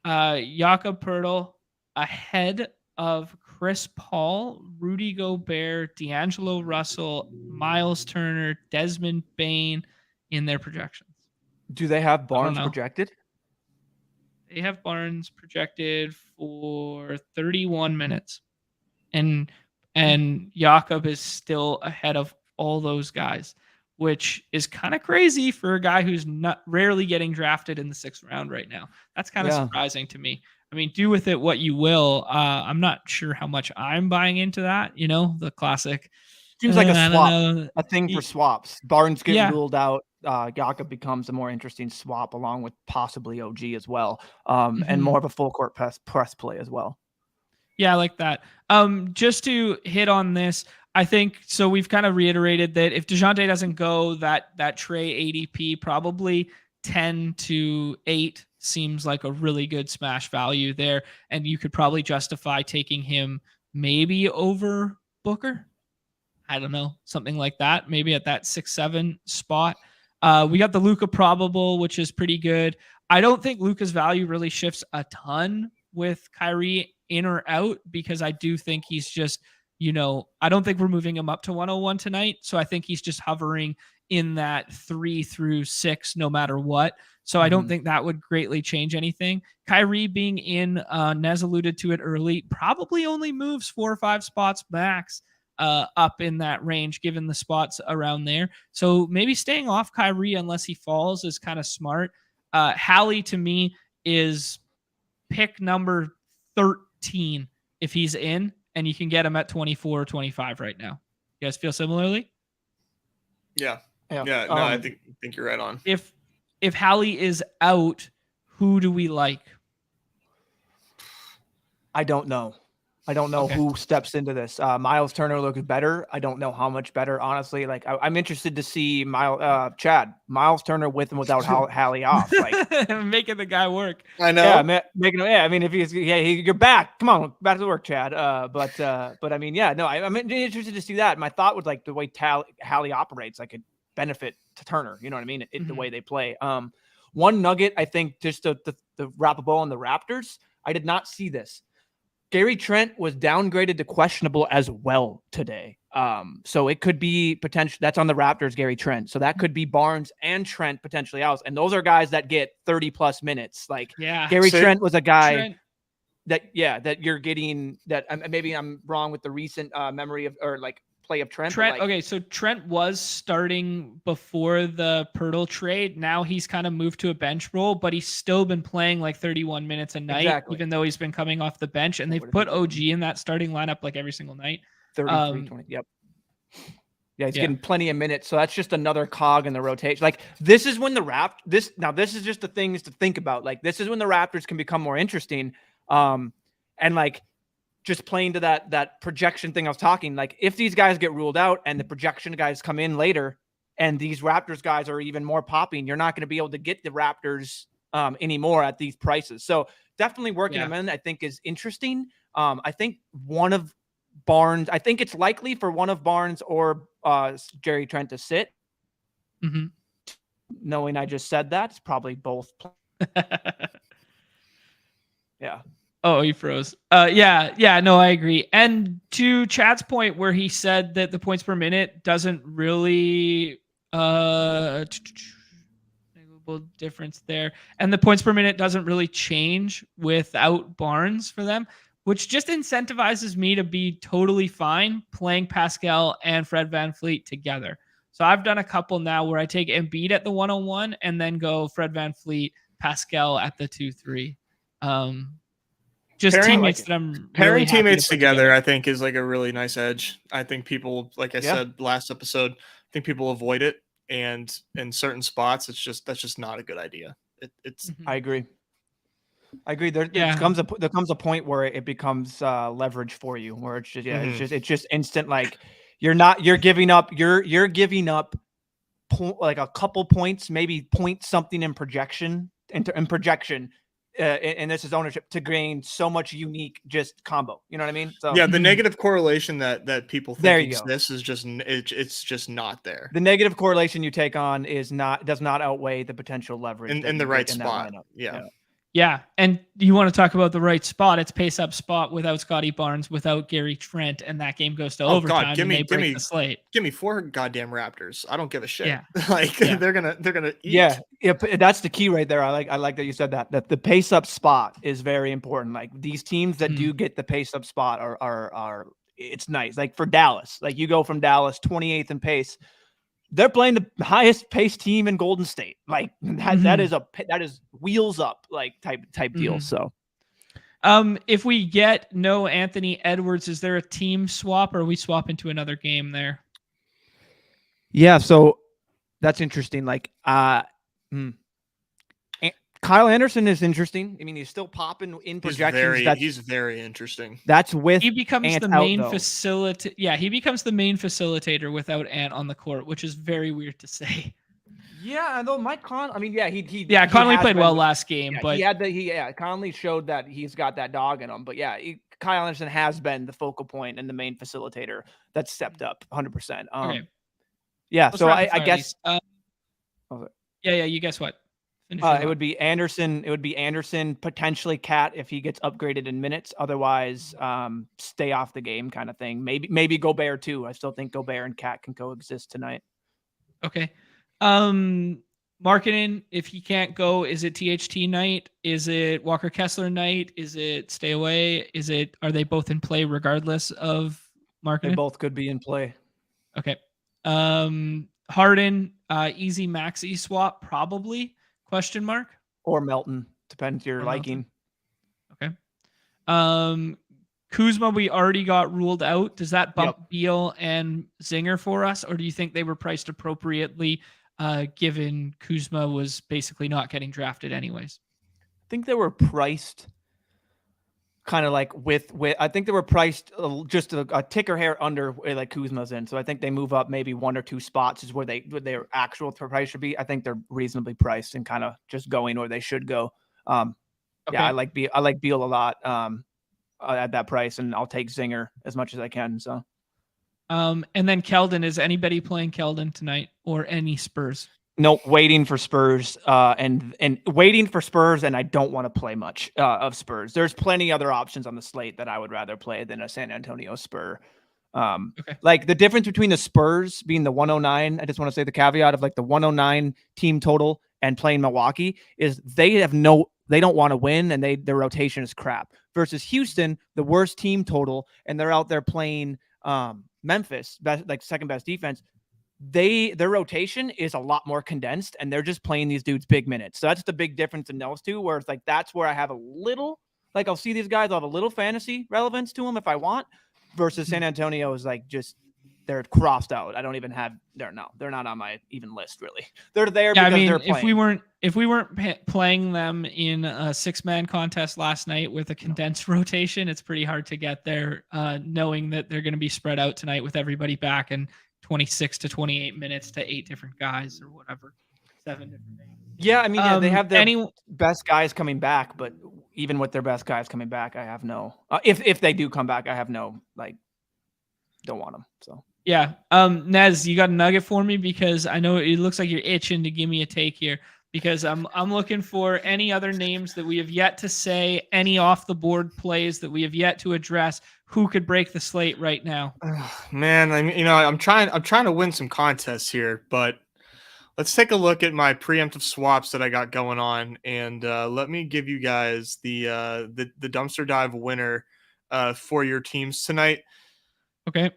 Speaker 1: Jakob Poeltl ahead of Chris Paul, Rudy Gobert, D'Angelo Russell, Miles Turner, Desmond Bane in their projections.
Speaker 3: Do they have Barnes projected?
Speaker 1: They have Barnes projected for 31 minutes. And Jakob is still ahead of all those guys, which is kind of crazy for a guy who's not rarely getting drafted in the 6th round right now. That's kind of surprising to me. I mean, do with it what you will. I'm not sure how much I'm buying into that. You know, the classic.
Speaker 3: Seems like a swap, a thing for swaps. Barnes get ruled out. Jakob becomes a more interesting swap along with possibly OG as well, and more of a full court press play as well.
Speaker 1: Yeah, I like that. Just to hit on this, I think so. We've kind of reiterated that if DeJounte doesn't go, that Trey ADP probably 10 to 8 seems like a really good smash value there, and you could probably justify taking him maybe over Booker. I don't know, something like that, maybe at that 6-7 spot. We got the Luka probable, which is pretty good. I don't think Luka's value really shifts a ton with Kyrie in or out, because I do think he's just, I don't think we're moving him up to 101 tonight. So I think he's just hovering in that 3 through 6 no matter what. So I don't think that would greatly change anything. Kyrie being in, Nez alluded to it early, probably only moves 4 or 5 spots max up in that range, given the spots around there. So maybe staying off Kyrie unless he falls is kind of smart. Hallie to me is pick number 13 if he's in, and you can get him at 24 or 25 right now. You guys feel similarly?
Speaker 2: Yeah. No, I think you're right on.
Speaker 1: If Hallie is out, who do we like?
Speaker 3: I don't know. Who steps into this. Miles Turner looks better. I don't know how much better, honestly. Like I'm interested to see Miles Turner with and without Hallie off, like
Speaker 1: making the guy work.
Speaker 2: I know.
Speaker 3: Yeah, making him. Yeah, I mean, if you're back. Come on, back to work, Chad. But I mean, yeah, no, I'm interested to see that. My thought was like the way Hallie operates, like it benefit to Turner. You know what I mean? The way they play. One nugget, I think, just to wrap a bow on the Raptors. I did not see this. Gary Trent was downgraded to questionable as well today. So it could be potential. That's on the Raptors, Gary Trent. So that could be Barnes and Trent potentially out. And those are guys that get 30 plus minutes. Like Gary Trent was a guy that you're getting that. Maybe I'm wrong with the recent memory of, or like play of Trent.
Speaker 1: Okay, so Trent was starting before the Pirtle trade. Now he's kind of moved to a bench role, but he's still been playing like 31 minutes a night, even though he's been coming off the bench. And they've put OG in that starting lineup like every single night.
Speaker 3: 33, 20. Yep. Yeah, he's getting plenty of minutes. So that's just another cog in the rotation. Like this is when the this is just the things to think about. Like this is when the Raptors can become more interesting. And like, just playing to that projection thing I was talking, like if these guys get ruled out and the projection guys come in later and these Raptors guys are even more popping, you're not going to be able to get the Raptors anymore at these prices. So definitely working them in, I think, is interesting. I think I think it's likely for one of Barnes or Gary Trent to sit. Knowing I just said that, it's probably both. Yeah.
Speaker 1: Oh, he froze. Yeah, no, I agree. And to Chad's point where he said that the points per minute doesn't really difference there. And the points per minute doesn't really change without Barnes for them, which just incentivizes me to be totally fine playing Pascal and Fred VanVleet together. So I've done a couple now where I take Embiid at the 101 and then go Fred VanVleet, Pascal at the 2-3. Just teammates that I'm
Speaker 2: pairing teammates together, I think, is like a really nice edge. I think people, like I said last episode, I think people avoid it, and in certain spots, that's just not a good idea. It's.
Speaker 3: I agree. There comes a point where it becomes leverage for you, where it's just it's just instant. Like you're giving up like a couple points, maybe point something in projection. And this is ownership to gain so much unique just combo. You know what I mean? So
Speaker 2: yeah, the negative correlation that people think exists is just it's just not there.
Speaker 3: The negative correlation you take on does not outweigh the potential leverage
Speaker 2: in the right spot. Yeah.
Speaker 1: Yeah, and you want to talk about the right spot? It's pace-up spot without Scotty Barnes, without Gary Trent, and that game goes to overtime.
Speaker 2: God,
Speaker 1: and they break the slate.
Speaker 2: Give me 4 goddamn Raptors. I don't give a shit.
Speaker 1: Yeah,
Speaker 2: they're gonna eat.
Speaker 3: Yeah, that's the key right there. I like that you said that the pace-up spot is very important. Like these teams that do get the pace-up spot are it's nice. Like for Dallas, like you go from Dallas 28th in pace. They're playing the highest pace team in Golden State. Like that is wheels up like type deal. So,
Speaker 1: if we get no Anthony Edwards, is there a team swap or are we swap into another game there?
Speaker 3: Yeah, so that's interesting. Like, Kyle Anderson is interesting. I mean, he's still popping in projections.
Speaker 2: He's very interesting.
Speaker 3: That's with
Speaker 1: he becomes
Speaker 3: Ant
Speaker 1: the main facilitator. Yeah, he becomes the main facilitator without Ant on the court, which is very weird to say.
Speaker 3: Yeah, though Mike Conley. I mean, yeah,
Speaker 1: Conley played well last game, but
Speaker 3: Conley showed that he's got that dog in him. But yeah, Kyle Anderson has been the focal point and the main facilitator that's stepped up 100%.
Speaker 1: Okay.
Speaker 3: Yeah, so I guess.
Speaker 1: Yeah. You guess what?
Speaker 3: It would be Anderson. It would be Anderson, potentially Cat if he gets upgraded in minutes. Otherwise, stay off the game kind of thing. Maybe Gobert too. I still think Gobert and Cat can coexist tonight.
Speaker 1: Okay. Marketing, if he can't go, is it THT night? Is it Walker Kessler night? Is it stay away? Are they both in play regardless of marketing?
Speaker 3: They both could be in play.
Speaker 1: Okay. Harden, easy maxi swap, probably. Question mark?
Speaker 3: Or Melton. Depends your liking.
Speaker 1: Melton. Okay. Kuzma, we already got ruled out. Does that bump Beal and Zinger for us? Or do you think they were priced appropriately given Kuzma was basically not getting drafted anyways?
Speaker 3: I think they were priced kind of like with I think they were priced just a ticker hair under like Kuzma's in. So I think they move up maybe 1 or 2 spots is where their actual price should be. I think they're reasonably priced and kind of just going where they should go. Okay. Yeah, I like Beal a lot at that price, and I'll take Zinger as much as I can. So,
Speaker 1: and then Keldon, is anybody playing Keldon tonight or any Spurs?
Speaker 3: No, waiting for Spurs and waiting for Spurs, and I don't want to play much of Spurs. There's plenty other options on the slate that I would rather play than a San Antonio Spur. Okay. Like the difference between the Spurs being the 109, I just want to say the caveat of like the 109 team total and playing Milwaukee is they don't want to win and their rotation is crap. Versus Houston, the worst team total, and they're out there playing Memphis, second best defense. Their rotation is a lot more condensed and they're just playing these dudes big minutes. So that's the big difference in those two, where it's like, that's where I have a little, like, I'll see these guys, I'll have a little fantasy relevance to them if I want, versus San Antonio is like, just, they're crossed out. I don't even have, they're not on my even list really. They're there because they're playing.
Speaker 1: If we weren't playing them in a 6-man contest last night with a condensed rotation, it's pretty hard to get there, knowing that they're going to be spread out tonight with everybody back and 26 to 28 minutes to 8 different guys or whatever, 7 different names.
Speaker 3: Yeah, I mean, they have their best guys coming back, but even with their best guys coming back, I have no. If they do come back, I have no don't want them. So
Speaker 1: yeah, Nez, you got a nugget for me because I know it looks like you're itching to give me a take here because I'm looking for any other names that we have yet to say, any off the board plays that we have yet to address. Who could break the slate right now?
Speaker 2: Man, I'm trying to win some contests here, but let's take a look at my preemptive swaps that I got going on, and let me give you guys the dumpster dive winner for your teams tonight.
Speaker 1: Okay.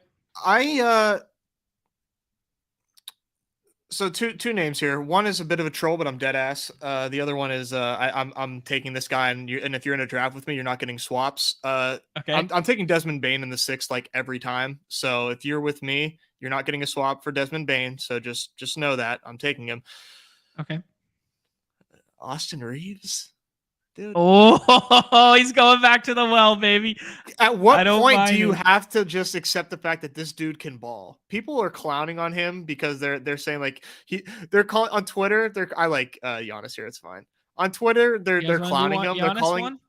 Speaker 2: So two names here. One is a bit of a troll, but I'm dead ass. The other one is I'm taking this guy, and if you're in a draft with me, you're not getting swaps. Okay. I'm taking Desmond Bane in the 6th like every time. So if you're with me, you're not getting a swap for Desmond Bane. So just know that I'm taking him.
Speaker 1: Okay.
Speaker 2: Austin Reeves. Dude.
Speaker 1: Oh, he's going back to the well, baby.
Speaker 2: At what point do you have to just accept the fact that this dude can ball? People are clowning on him because they're saying like they're calling on Twitter. I like Giannis here. It's fine. On Twitter, they're clowning him. They're calling. One?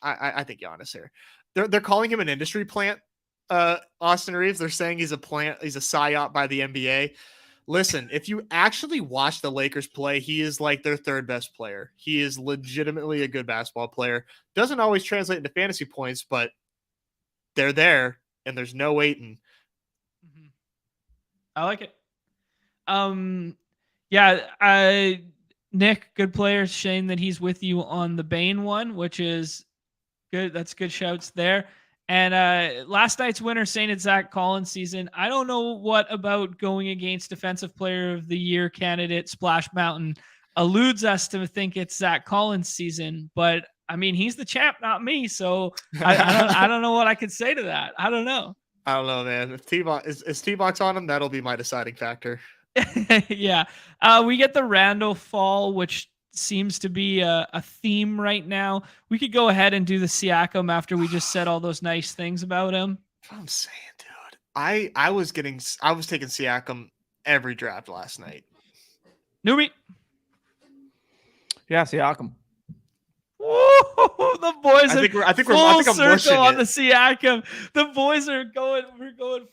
Speaker 2: I think Giannis here. They're calling him an industry plant. Austin Reeves. They're saying he's a plant. He's a psyop by the NBA. Listen, if you actually watch the Lakers play, he is like their third best player. He is legitimately a good basketball player. Doesn't always translate into fantasy points, but they're there, and there's no waiting.
Speaker 1: I like it. Yeah, Nick, good player. Shame that he's with you on the Bane one, which is good. That's good shouts there. And last night's winner, saying it's Zach Collins' season. I don't know what about going against Defensive Player of the Year candidate Splash Mountain alludes us to think it's Zach Collins' season, but I mean he's the champ, not me. So I don't know what I could say to that. I don't know.
Speaker 2: I don't know, man. If is T-Box on him, that'll be my deciding factor.
Speaker 1: Yeah. We get the Randall fall, which seems to be a theme right now. We could go ahead and do the Siakam after we just said all those nice things about him.
Speaker 2: I'm saying, dude. I was taking Siakam every draft last night.
Speaker 1: Neumy.
Speaker 3: Yeah, Siakam.
Speaker 1: Woo, the boys
Speaker 2: I think
Speaker 1: I think I'm circle on the Siakam. The boys we're going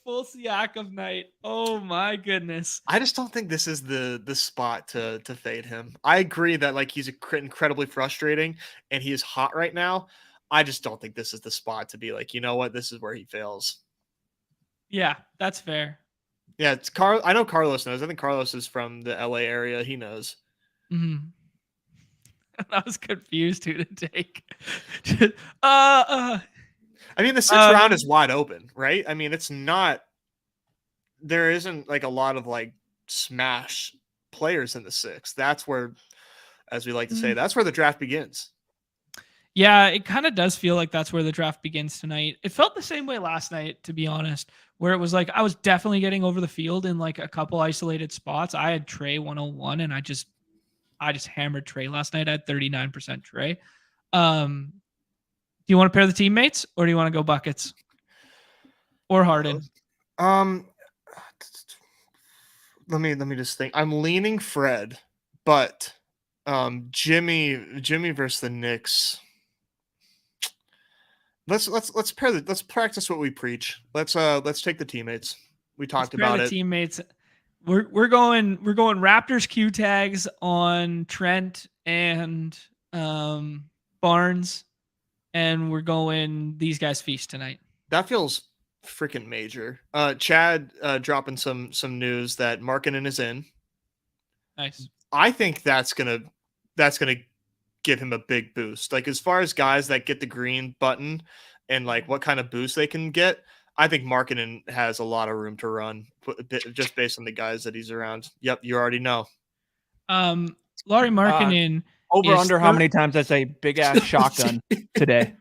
Speaker 1: full Siakam night. Oh my goodness.
Speaker 2: I just don't think this is the spot to fade him. I agree that like he's incredibly frustrating and he is hot right now. I just don't think this is the spot to be like, you know what, this is where he fails.
Speaker 1: Yeah, that's fair.
Speaker 2: Yeah, I know Carlos knows. I think Carlos is from the LA area. He knows.
Speaker 1: Mm-hmm. I was confused who to take. I
Speaker 2: mean, the sixth round is wide open, right? I mean, there isn't like a lot of like smash players in the sixth. That's where, as we like to say, that's where the draft begins.
Speaker 1: Yeah, it kind of does feel like that's where the draft begins tonight. It felt the same way last night, to be honest, where it was like I was definitely getting over the field in like a couple isolated spots. I had Trey 101 and I just hammered Trey last night. I had 39% Trey. Do you want to pair the teammates or do you want to go buckets or Harden?
Speaker 2: Let me just think. I'm leaning Fred, but Jimmy versus the Knicks. Let's practice what we preach. Let's take the teammates. We talked about it.
Speaker 1: Teammates. We're going Raptors Q tags on Trent and Barnes, and we're going these guys feast tonight.
Speaker 2: That feels freaking major. Chad dropping some news that Markkanen is in.
Speaker 1: Nice.
Speaker 2: I think that's gonna give him a big boost. Like as far as guys that get the green button and like what kind of boost they can get, I think Markkanen has a lot of room to run just based on the guys that he's around. Yep, you already know.
Speaker 1: Lauri Markkanen.
Speaker 3: Over under how many times I say big ass shotgun today?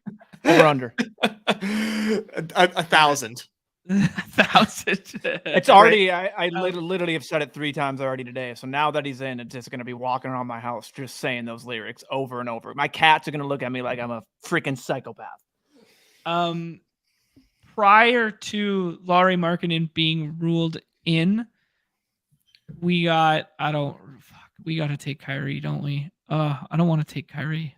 Speaker 3: Over under
Speaker 2: 1,000.
Speaker 1: 1,000.
Speaker 3: It's already. I literally have said it 3 times already today. So now that he's in, it's just gonna be walking around my house just saying those lyrics over and over. My cats are gonna look at me like I'm a freaking psychopath.
Speaker 1: Prior to Lauri Markkanen being ruled in, we got to take Kyrie, don't we? I don't want to take Kyrie.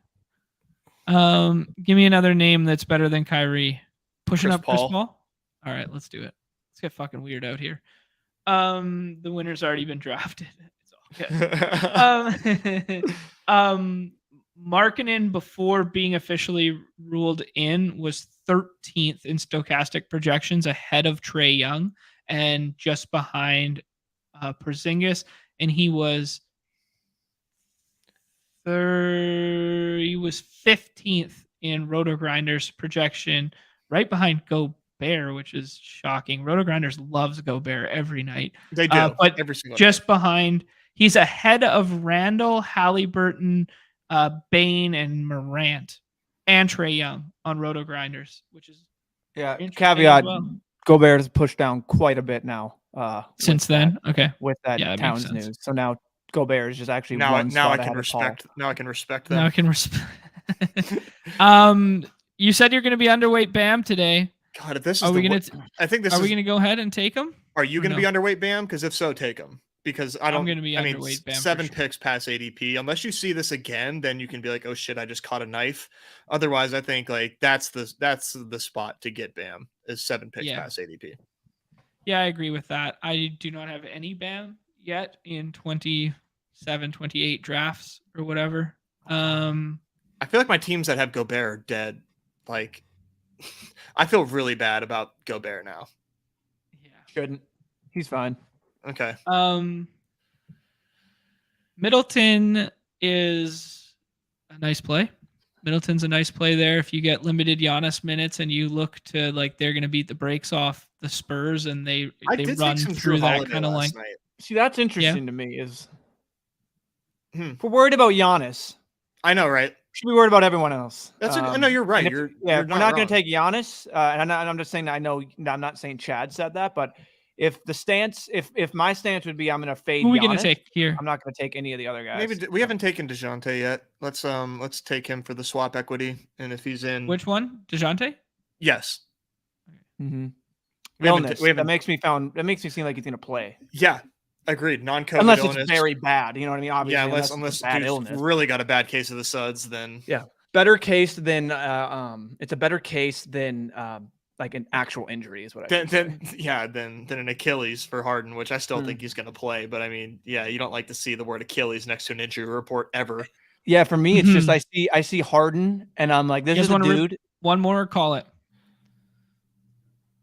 Speaker 1: Give me another name that's better than Kyrie. Pushing Chris Paul. All right, let's do it. Let's get fucking weird out here. The winner's already been drafted. It's all good. Markkanen, before being officially ruled in, was 13th in stochastic projections, ahead of Trae Young and just behind Porzingis, and he was 15th in RotoGrinders projection, right behind Gobert, which is shocking. RotoGrinders loves Gobert every night.
Speaker 2: They do,
Speaker 1: but
Speaker 2: every single
Speaker 1: just
Speaker 2: night.
Speaker 1: Behind, he's ahead of Randall, Halliburton, Bane, and Morant, and Trae Young on RotoGrinders, which is
Speaker 3: caveat. Well. Gobert has pushed down quite a bit now.
Speaker 1: Since then, okay,
Speaker 3: with that Towns news. So now Gobert is just actually now I can respect.
Speaker 2: Now I can respect them.
Speaker 1: Now I can respect. You said you're going to be underweight Bam today.
Speaker 2: God, if this is we going to
Speaker 1: go ahead and take him?
Speaker 2: Are you going to be underweight Bam? Because if so, take him. Because I'm going to be underweight Bam. 7 picks past ADP. Unless you see this again, then you can be like, oh shit, I just caught a knife. Otherwise, I think like that's the spot to get Bam is 7 picks past ADP.
Speaker 1: Yeah, I agree with that. I do not have any Bam yet in 27, 28 drafts or whatever.
Speaker 2: I feel like my teams that have Gobert are dead. Like, I feel really bad about Gobert now.
Speaker 1: Yeah.
Speaker 3: Shouldn't. He's fine.
Speaker 2: Okay.
Speaker 1: Middleton is a nice play. Middleton's a nice play there. If you get limited Giannis minutes and you look to like they're going to beat the brakes off the Spurs and they run through that kind of like.
Speaker 2: Night.
Speaker 3: See, that's interesting to me. Is if we're worried about Giannis,
Speaker 2: I know, right?
Speaker 3: Should be worried about everyone else.
Speaker 2: I know you're right. You're
Speaker 3: we're not going to take Giannis, and I'm just saying. I know I'm not saying Chad said that, but if the stance, if my stance would be, I'm going to fade.
Speaker 1: Who are we
Speaker 3: going to
Speaker 1: take here?
Speaker 3: I'm not going to take any of the other guys.
Speaker 2: Maybe we haven't taken DeJounte yet. Let's take him for the swap equity, and if he's in,
Speaker 1: which one, DeJounte?
Speaker 2: Yes.
Speaker 3: Mm-hmm.
Speaker 2: That
Speaker 3: makes me seem like he's going to play.
Speaker 2: Yeah. Agreed. Non-COVID
Speaker 3: unless
Speaker 2: illness.
Speaker 3: It's very bad. You know what I mean? Obviously,
Speaker 2: unless bad illness. Really got a bad case of the suds, then
Speaker 3: better case than it's a better case than like an actual injury is what I
Speaker 2: than an Achilles for Harden, which I still think he's going to play. But I mean, you don't like to see the word Achilles next to an injury report ever.
Speaker 3: Yeah, for me, it's just I see Harden, and I'm like, this is a dude.
Speaker 1: One more, call it.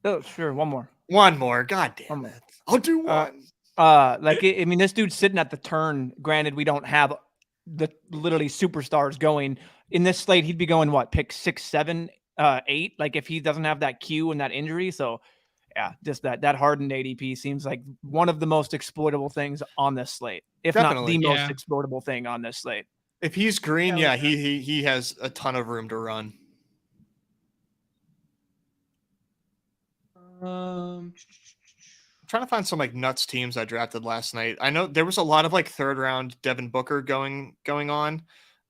Speaker 3: Oh, sure, one more.
Speaker 2: God damn it! I'll do one.
Speaker 3: This dude's sitting at the turn. Granted, we don't have the literally superstars going in this slate. He'd be going pick 6, 7, 8. Like if he doesn't have that Q and that injury. So yeah, just that Harden ADP seems like one of the most exploitable things on this slate, if not the most exploitable thing on this slate.
Speaker 2: If he's green, he has a ton of room to run. Trying to find some nuts teams I drafted last night. I know there was a lot of third round Devin Booker going on.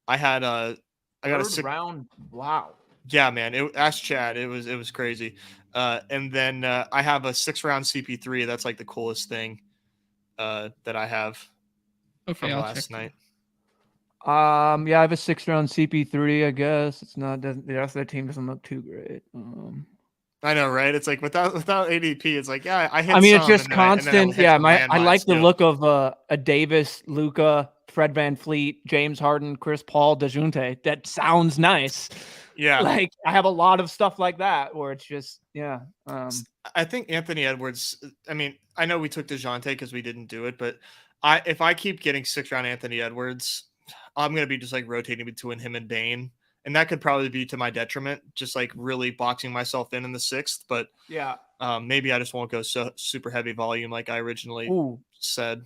Speaker 2: I got a
Speaker 3: third round. Wow.
Speaker 2: Yeah, man. Ask Chad. It was crazy. And then I have a 6th round CP3. That's the coolest thing that I have from last night.
Speaker 3: I have a 6th round CP3. I guess it's not. The rest of the team doesn't look too great.
Speaker 2: I know, right? It's without ADP, it's I hit.
Speaker 3: I mean, it's just constant. I like the look of a Davis, Luka, Fred VanVleet, James Harden, Chris Paul, DeJounte. That sounds nice.
Speaker 2: Yeah,
Speaker 3: I have a lot of stuff like that where it's just
Speaker 2: I think Anthony Edwards. I mean, I know we took DeJounte because we didn't do it, but if I keep getting 6th round Anthony Edwards, I'm gonna be just rotating between him and Bane. And that could probably be to my detriment, just really boxing myself in the 6th. But maybe I just won't go so super heavy volume like I originally said.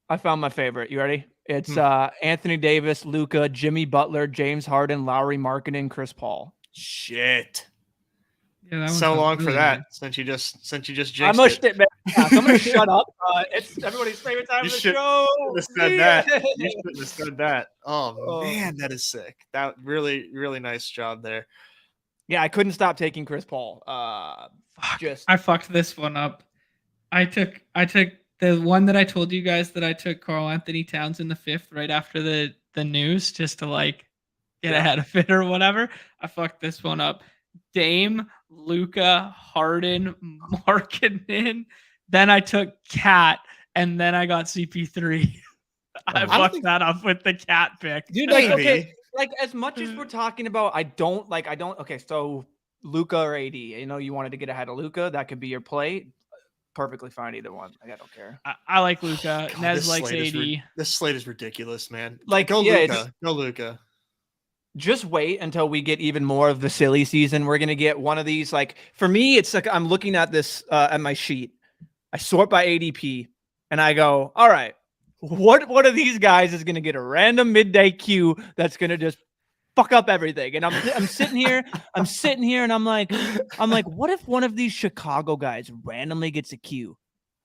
Speaker 3: I found my favorite. You ready? It's Anthony Davis, Luka, Jimmy Butler, James Harden, Lowry Markkanen, Chris Paul.
Speaker 2: Shit.
Speaker 1: Yeah,
Speaker 2: so long for that. Since you just jinxed
Speaker 3: I mushed it, man. Yeah, so I'm gonna shut up. It's everybody's favorite time of the show.
Speaker 2: You shouldn't have said that. Oh man, that is sick. That really, really nice job there.
Speaker 3: Yeah, I couldn't stop taking Chris Paul.
Speaker 1: I fucked this one up. I took the one that I told you guys that I took Karl Anthony Towns in the 5th right after the news just to get ahead of it or whatever. I fucked this one up. Dame, Luka, Harden, Markkanen. Then I took Cat, and then I got CP3. I fucked that up with the Cat pick.
Speaker 3: Dude, okay. As much as we're talking about, I don't. Okay, so Luka or AD. You wanted to get ahead of Luka. That could be your play. Perfectly fine, either one. I don't care.
Speaker 1: I like Luka. Nez likes AD.
Speaker 2: This slate is ridiculous, man.
Speaker 3: Go
Speaker 2: Luka. Go Luka.
Speaker 3: Just wait until we get even more of the silly season. We're going to get one of these. For me, it's I'm looking at this at my sheet. I sort by ADP and I go, all right, what of these guys is going to get a random midday Q that's going to just fuck up everything? And I'm sitting here and I'm like, what if one of these Chicago guys randomly gets a Q?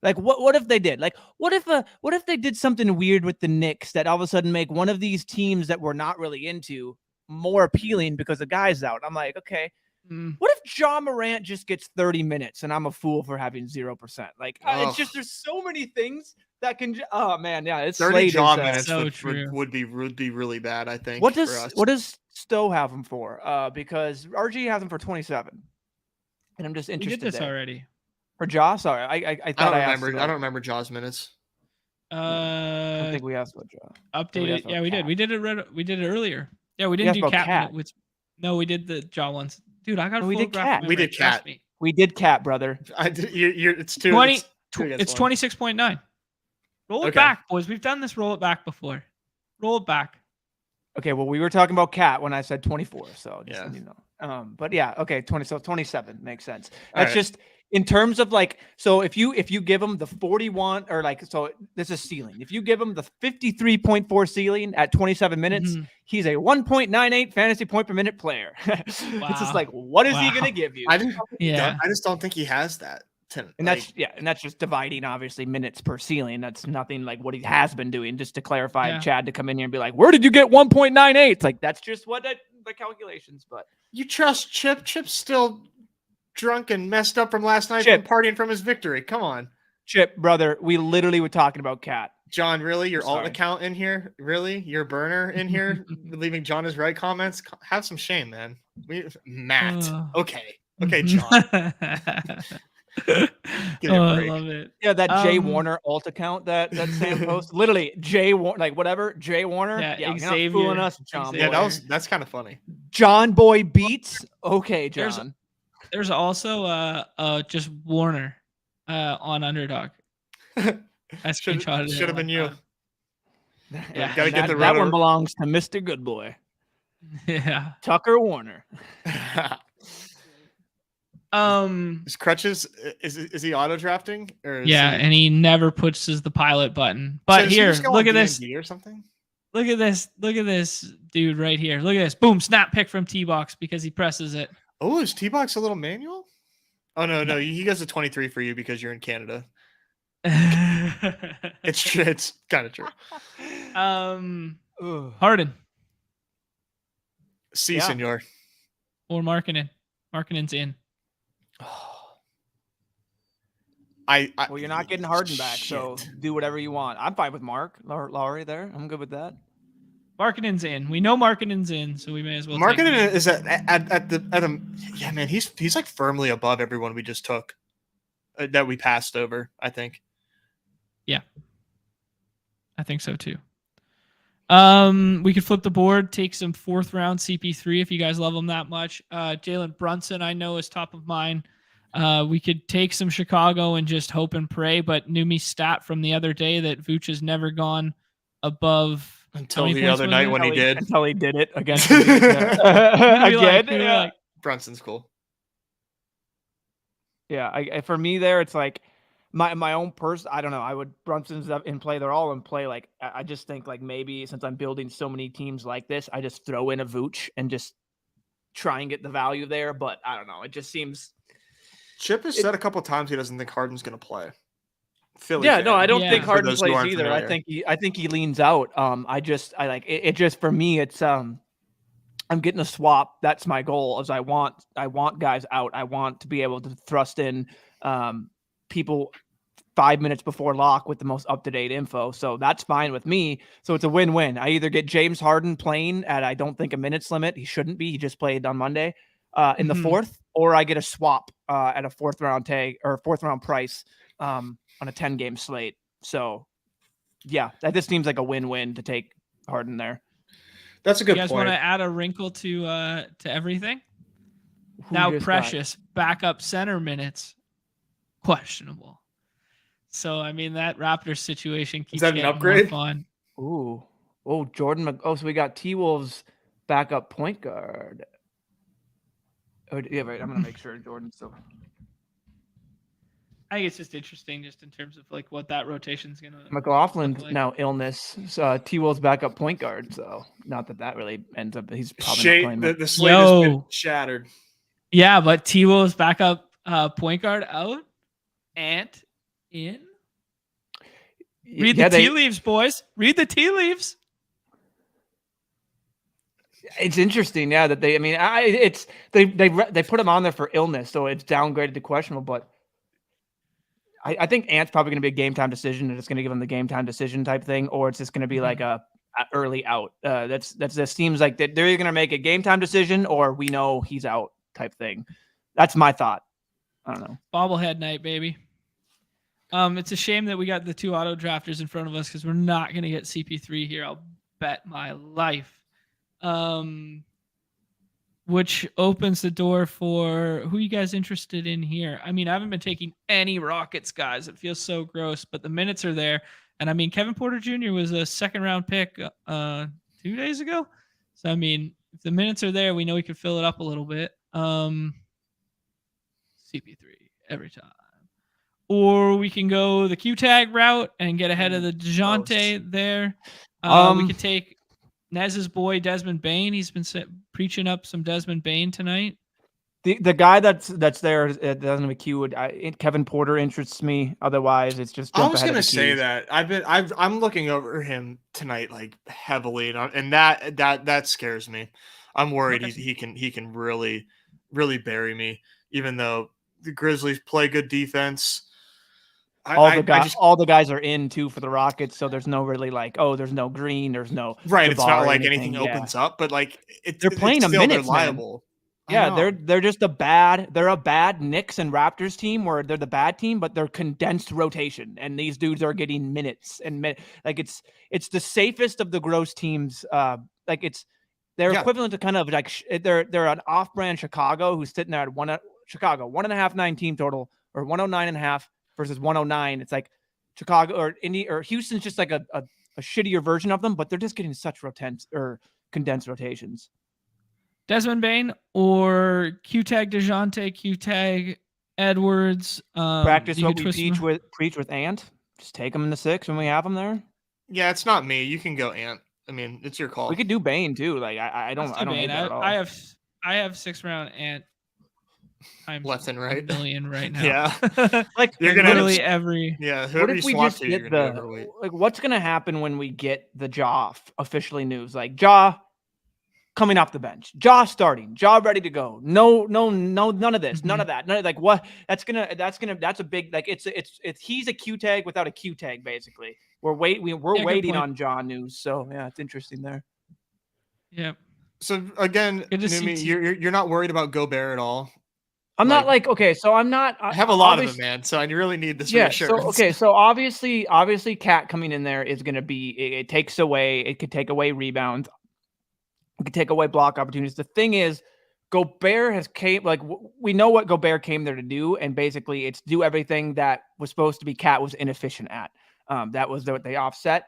Speaker 3: What if they did? What if they did something weird with the Knicks that all of a sudden make one of these teams that we're not really into more appealing because the guy's out? I'm like, okay, what if Ja Morant just gets 30 minutes and I'm a fool for having 0%? It's just, there's so many things that can, it's
Speaker 2: 30 Ja minutes
Speaker 1: so
Speaker 2: would be really bad, I think.
Speaker 3: What does Stowe have him for? Because RG has him for 27. And I'm just interested.
Speaker 1: We did this already.
Speaker 3: For Ja? Sorry. I thought I
Speaker 2: don't remember Ja's minutes.
Speaker 3: I don't think we asked about Ja.
Speaker 1: Updated. Yeah, we did. We did it earlier. Yeah, we didn't do cat. No, we did the jaw ones. Dude, I got
Speaker 3: we did cat.
Speaker 2: We did cat.
Speaker 3: We did cat, brother.
Speaker 2: I did. It's
Speaker 1: 20. It's 26.9. Roll it back, boys. We've done this. Roll it back before. Roll it back.
Speaker 3: Okay, well, we were talking about cat when I said 24, so just so you know. But yeah, okay, 27 makes sense. That's just in terms of like, so if you give him the 41 or like, so this is ceiling. If you give him the 53.4 ceiling at 27 minutes, he's a 1.98 fantasy point per minute player. It's just like, what is he gonna give you?
Speaker 2: I just don't think he has that.
Speaker 3: And that's just dividing obviously minutes per ceiling. That's nothing like what he has been doing. Just to clarify, Chad to come in here and be like, "Where did you get 1.98?" It's like that's just what the calculations. But
Speaker 2: you trust Chip? Chip's still drunk and messed up from last night from partying from his victory. Come on,
Speaker 3: Chip, brother. We literally were talking about cat.
Speaker 2: John, really? Your alt account in here? Really? Your burner in here? Leaving John his right comments? Have some shame, man. Matt. Okay, John.
Speaker 1: I love it.
Speaker 3: Yeah, that Jay Warner alt account that Sam posts. Literally, Jay Warner, like whatever, Jay Warner. Yeah, Xavier, you're not fooling us, John.
Speaker 2: Yeah, that's kind of funny.
Speaker 3: John Boy Beats. Okay, John.
Speaker 1: There's also just Warner on Underdog. I screenshotted it.
Speaker 2: Should have been you.
Speaker 3: Yeah, gotta get that one belongs to Mr. Good Boy.
Speaker 1: Yeah,
Speaker 3: Tucker Warner.
Speaker 2: His crutches is he auto drafting or
Speaker 1: and he never pushes the pilot button. But here, look at this
Speaker 2: or something.
Speaker 1: Look at this dude right here. Look at this. Boom, snap pick from T-Box because he presses it.
Speaker 2: Oh, is T-Box a little manual? Oh no, he goes to 23 for you because you're in Canada. It's kind of true.
Speaker 1: Harden.
Speaker 2: Senor.
Speaker 1: Or Markkanen. Markkanen's in.
Speaker 3: Well, you're not getting Harden back, so do whatever you want. I'm fine with Mark Lowry there. I'm good with that.
Speaker 1: Markkanen's in. We know Markkanen's in, so we may as well.
Speaker 2: Markkanen is at the yeah, man. He's like firmly above everyone we just took that we passed over. I think.
Speaker 1: Yeah, I think so too. We could flip the board, take some 4th round CP3 if you guys love him that much. Jalen Brunson, I know, is top of mind. We could take some Chicago and just hope and pray, but Neumy stat from the other day that Vooch has never gone above
Speaker 2: until the other night when he did.
Speaker 3: Until he did it against again.
Speaker 2: Brunson's cool.
Speaker 3: Yeah, for me there, it's like my own person. I don't know. Brunson's in play. They're all in play. Like I just think like maybe since I'm building so many teams like this, I just throw in a Vooch and just try and get the value there. But I don't know. It just seems.
Speaker 2: Chip has said a couple of times he doesn't think Harden's going to play.
Speaker 3: I don't think Harden plays either. I think he leans out. I like it just for me it's I'm getting a swap. That's my goal. As I want guys out. I want to be able to thrust in people 5 minutes before lock with the most up-to-date info. So that's fine with me. So it's a win-win. I either get James Harden playing at I don't think a minutes limit. He shouldn't be. He just played on Monday. In the 4th, or I get a swap at a 4th round tag or 4th round price on a 10-game slate. So, yeah, this seems like a win-win to take Harden there.
Speaker 2: That's a good point.
Speaker 1: You guys want to add a wrinkle to everything? Now Precious backup center minutes questionable. So I mean that Raptors situation keeps getting an upgrade? More fun.
Speaker 3: Jordan. So we got T-Wolves backup point guard. Oh, yeah, right. I'm gonna make sure Jordan still.
Speaker 1: I think it's just interesting, just in terms of like what that rotation's gonna.
Speaker 3: McLaughlin's now illness. So T-Wolves backup point guard. So not that really ends up. He's probably not playing.
Speaker 2: The slate has been shattered.
Speaker 1: Yeah, but T-Wolves backup point guard out. Ant in. Read the tea leaves, boys. Read the tea leaves.
Speaker 3: It's interesting, yeah. That they put him on there for illness, so it's downgraded to questionable. But I think Ant's probably going to be a game time decision, and it's going to give him the game time decision type thing, or it's just going to be like a early out. That seems like that they're either going to make a game time decision, or we know he's out type thing. That's my thought. I don't know.
Speaker 1: Bobblehead night, baby. It's a shame that we got the 2 auto drafters in front of us because we're not going to get CP3 here. I'll bet my life. Which opens the door for who you guys interested in here. I mean, I haven't been taking any Rockets guys. It feels so gross, but the minutes are there. And I mean, Kevin Porter Jr. was a 2nd-round pick 2 days ago. So I mean, if the minutes are there, we know we can fill it up a little bit. CP3 every time. Or we can go the Q tag route and get ahead of the DeJounte there. We could take Nez's boy Desmond Bane. He's been preaching up some Desmond Bane tonight.
Speaker 3: The guy that's there doesn't have a Q. Kevin Porter interests me. Otherwise, it's just.
Speaker 2: I was gonna say that I'm looking over him tonight like heavily, and that scares me. I'm worried he can really bury me, even though the Grizzlies play good defense.
Speaker 3: All the guys are in too for the Rockets, so there's no really like, there's no Green, there's no
Speaker 2: right. It's not like anything opens up, but like
Speaker 3: they're playing a minute.
Speaker 2: Reliable.
Speaker 3: Yeah, they're just a bad Knicks and Raptors team where they're the bad team, but they're condensed rotation, and these dudes are getting minutes and like it's the safest of the gross teams. Like they're equivalent to kind of like they're an off-brand Chicago who's sitting there at 1.5-9 team total or 109.5. Versus 109. It's like Chicago or Indy or Houston's just like a shittier version of them, but they're just getting such condensed rotations.
Speaker 1: Desmond Bane or Q-tag DeJounte, Q-tag Edwards.
Speaker 3: Practice what we preach with Ant. Just take them in the 6 when we have them there.
Speaker 2: Yeah, it's not me. You can go Ant. I mean, it's your call.
Speaker 3: We could do Bane too. Like I don't hate that at all.
Speaker 1: I have 6th-round Ant. I'm
Speaker 2: left and right.
Speaker 1: $1 million right now.
Speaker 2: Yeah,
Speaker 1: like you're gonna literally every.
Speaker 2: Yeah,
Speaker 3: what if we just get what's gonna happen when we get the Ja officially news? Like Ja coming off the bench, Ja starting, Ja ready to go. No, none of this, none of that, like what? That's a big like it's he's a Q tag without a Q tag basically. We're waiting on Ja news, so yeah, it's interesting there.
Speaker 1: Yeah.
Speaker 2: So again, Neumy, you're not worried about Gobert at all.
Speaker 3: I'm not like, okay, so I'm not.
Speaker 2: I have a lot of them, man. So I really need this reassurance.
Speaker 3: So obviously, Cat coming in there is going to be. It takes away. It could take away rebounds. It could take away block opportunities. The thing is, Gobert has came like we know what Gobert came there to do, and basically, it's do everything that was supposed to be Cat was inefficient at. That was what they offset.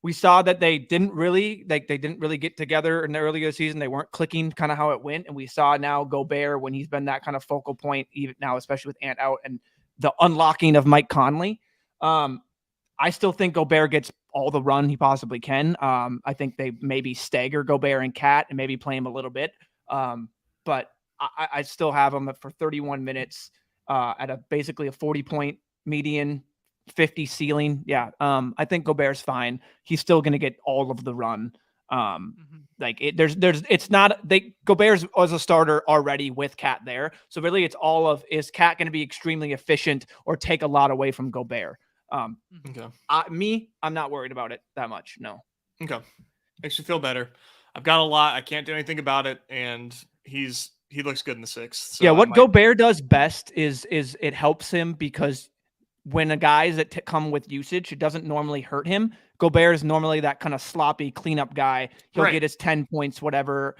Speaker 3: We saw that they didn't really get together in the earlier season. They weren't clicking kind of how it went. And we saw now Gobert when he's been that kind of focal point, even now, especially with Ant out and the unlocking of Mike Conley. I still think Gobert gets all the run he possibly can. I think they maybe stagger Gobert and Cat and maybe play him a little bit. But I still have him for 31 minutes at basically a 40-point median. 50 ceiling. Yeah. I think Gobert's fine. He's still going to get all of the run. Gobert's as a starter already with Cat there. So really it's all of, is Cat going to be extremely efficient or take a lot away from Gobert?
Speaker 2: Okay.
Speaker 3: I'm not worried about it that much. No.
Speaker 2: Okay. Makes you feel better. I've got a lot. I can't do anything about it. And he looks good in the 6th. So
Speaker 3: yeah. What Gobert does best is it helps him because when a guys that come with usage, it doesn't normally hurt him. Gobert is normally that kind of sloppy cleanup guy. He'll get his 10 points, whatever.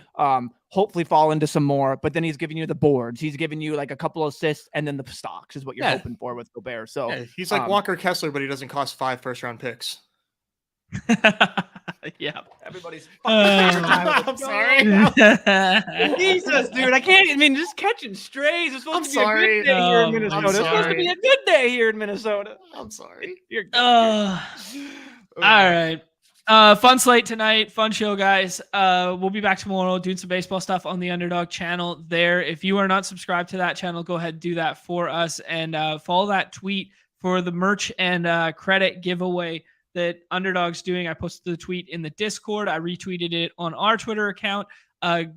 Speaker 3: Hopefully fall into some more, but then he's giving you the boards. He's giving you like a couple of assists and then the stocks is what you're hoping for with Gobert. So
Speaker 2: he's like Walker Kessler, but he doesn't cost 5 first-round picks.
Speaker 1: Yeah,
Speaker 3: everybody's.
Speaker 2: I'm sorry.
Speaker 3: Jesus, dude, I can't. I mean, just catching strays. It's supposed to be a good day here in Minnesota. It's supposed to be a good day here in Minnesota.
Speaker 2: I'm sorry.
Speaker 3: You're good.
Speaker 1: All right. Fun slate tonight. Fun show, guys. We'll be back tomorrow doing some baseball stuff on the Underdog channel there. If you are not subscribed to that channel, go ahead and do that for us and follow that tweet for the merch and credit giveaway that Underdog's doing. I posted the tweet in the Discord. I retweeted it on our Twitter account.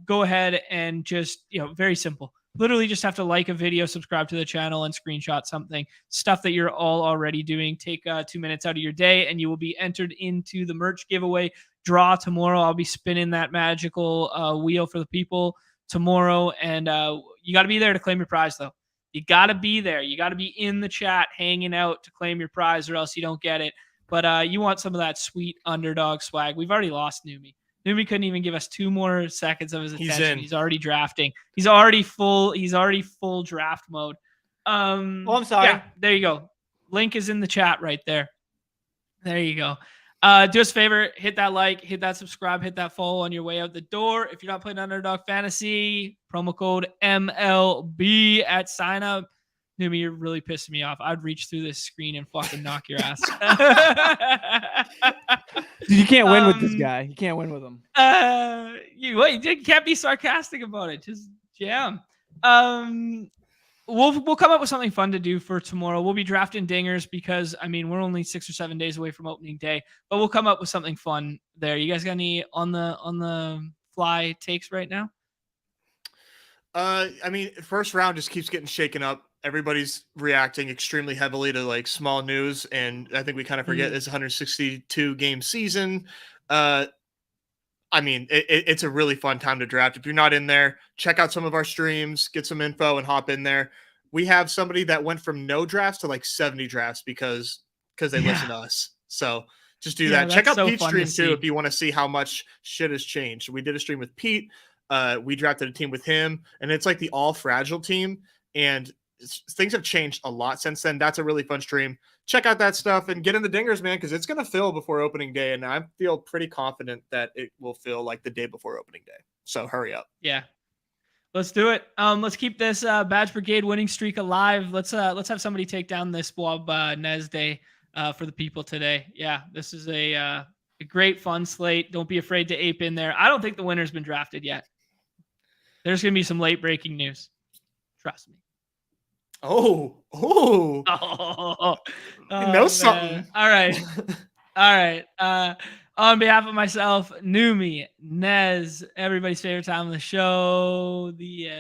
Speaker 1: Go ahead and just, very simple. Literally just have to like a video, subscribe to the channel, and screenshot something. Stuff that you're all already doing. Take 2 minutes out of your day, and you will be entered into the merch giveaway draw tomorrow. I'll be spinning that magical wheel for the people tomorrow, and you got to be there to claim your prize, though. You got to be there. You got to be in the chat hanging out to claim your prize, or else you don't get it. But you want some of that sweet underdog swag. We've already lost Neumy. Neumy couldn't even give us 2 more seconds of his attention. He's already drafting. He's already full draft mode.
Speaker 3: I'm sorry.
Speaker 1: Yeah, there you go. Link is in the chat right there. There you go. Do us a favor, hit that like, hit that subscribe, hit that follow on your way out the door. If you're not playing Underdog Fantasy, promo code MLB at sign up. Neumy, you're really pissing me off. I'd reach through this screen and fucking knock your ass.
Speaker 3: Dude, you can't win with this guy. You can't win with him.
Speaker 1: You can't be sarcastic about it. Just jam. We'll come up with something fun to do for tomorrow. We'll be drafting dingers because we're only 6 or 7 days away from opening day, but we'll come up with something fun there. You guys got any on the fly takes right now?
Speaker 2: First round just keeps getting shaken up. Everybody's reacting extremely heavily to like small news, and I think we kind of forget it's a 162 game season. It's a really fun time to draft. If you're not in there, check out some of our streams, get some info, and hop in there. We have somebody that went from no drafts to like 70 drafts because they listen to us. So just do that. Check out Pete's stream too if you want to see how much shit has changed. We did a stream with Pete. We drafted a team with him, and it's like the all fragile team. And things have changed a lot since then. That's a really fun stream. Check out that stuff and get in the dingers, man, because it's going to fill before opening day. And I feel pretty confident that it will fill like the day before opening day. So hurry up.
Speaker 1: Yeah. Let's do it. Let's keep this Badge Brigade winning streak alive. Let's have somebody take down this Wobnesday for the people today. Yeah, this is a great fun slate. Don't be afraid to ape in there. I don't think the winner's been drafted yet. There's going to be some late breaking news. Trust me.
Speaker 2: Oh, you know something.
Speaker 1: All right. On behalf of myself, Neumy, Nez, everybody's favorite time of the show, the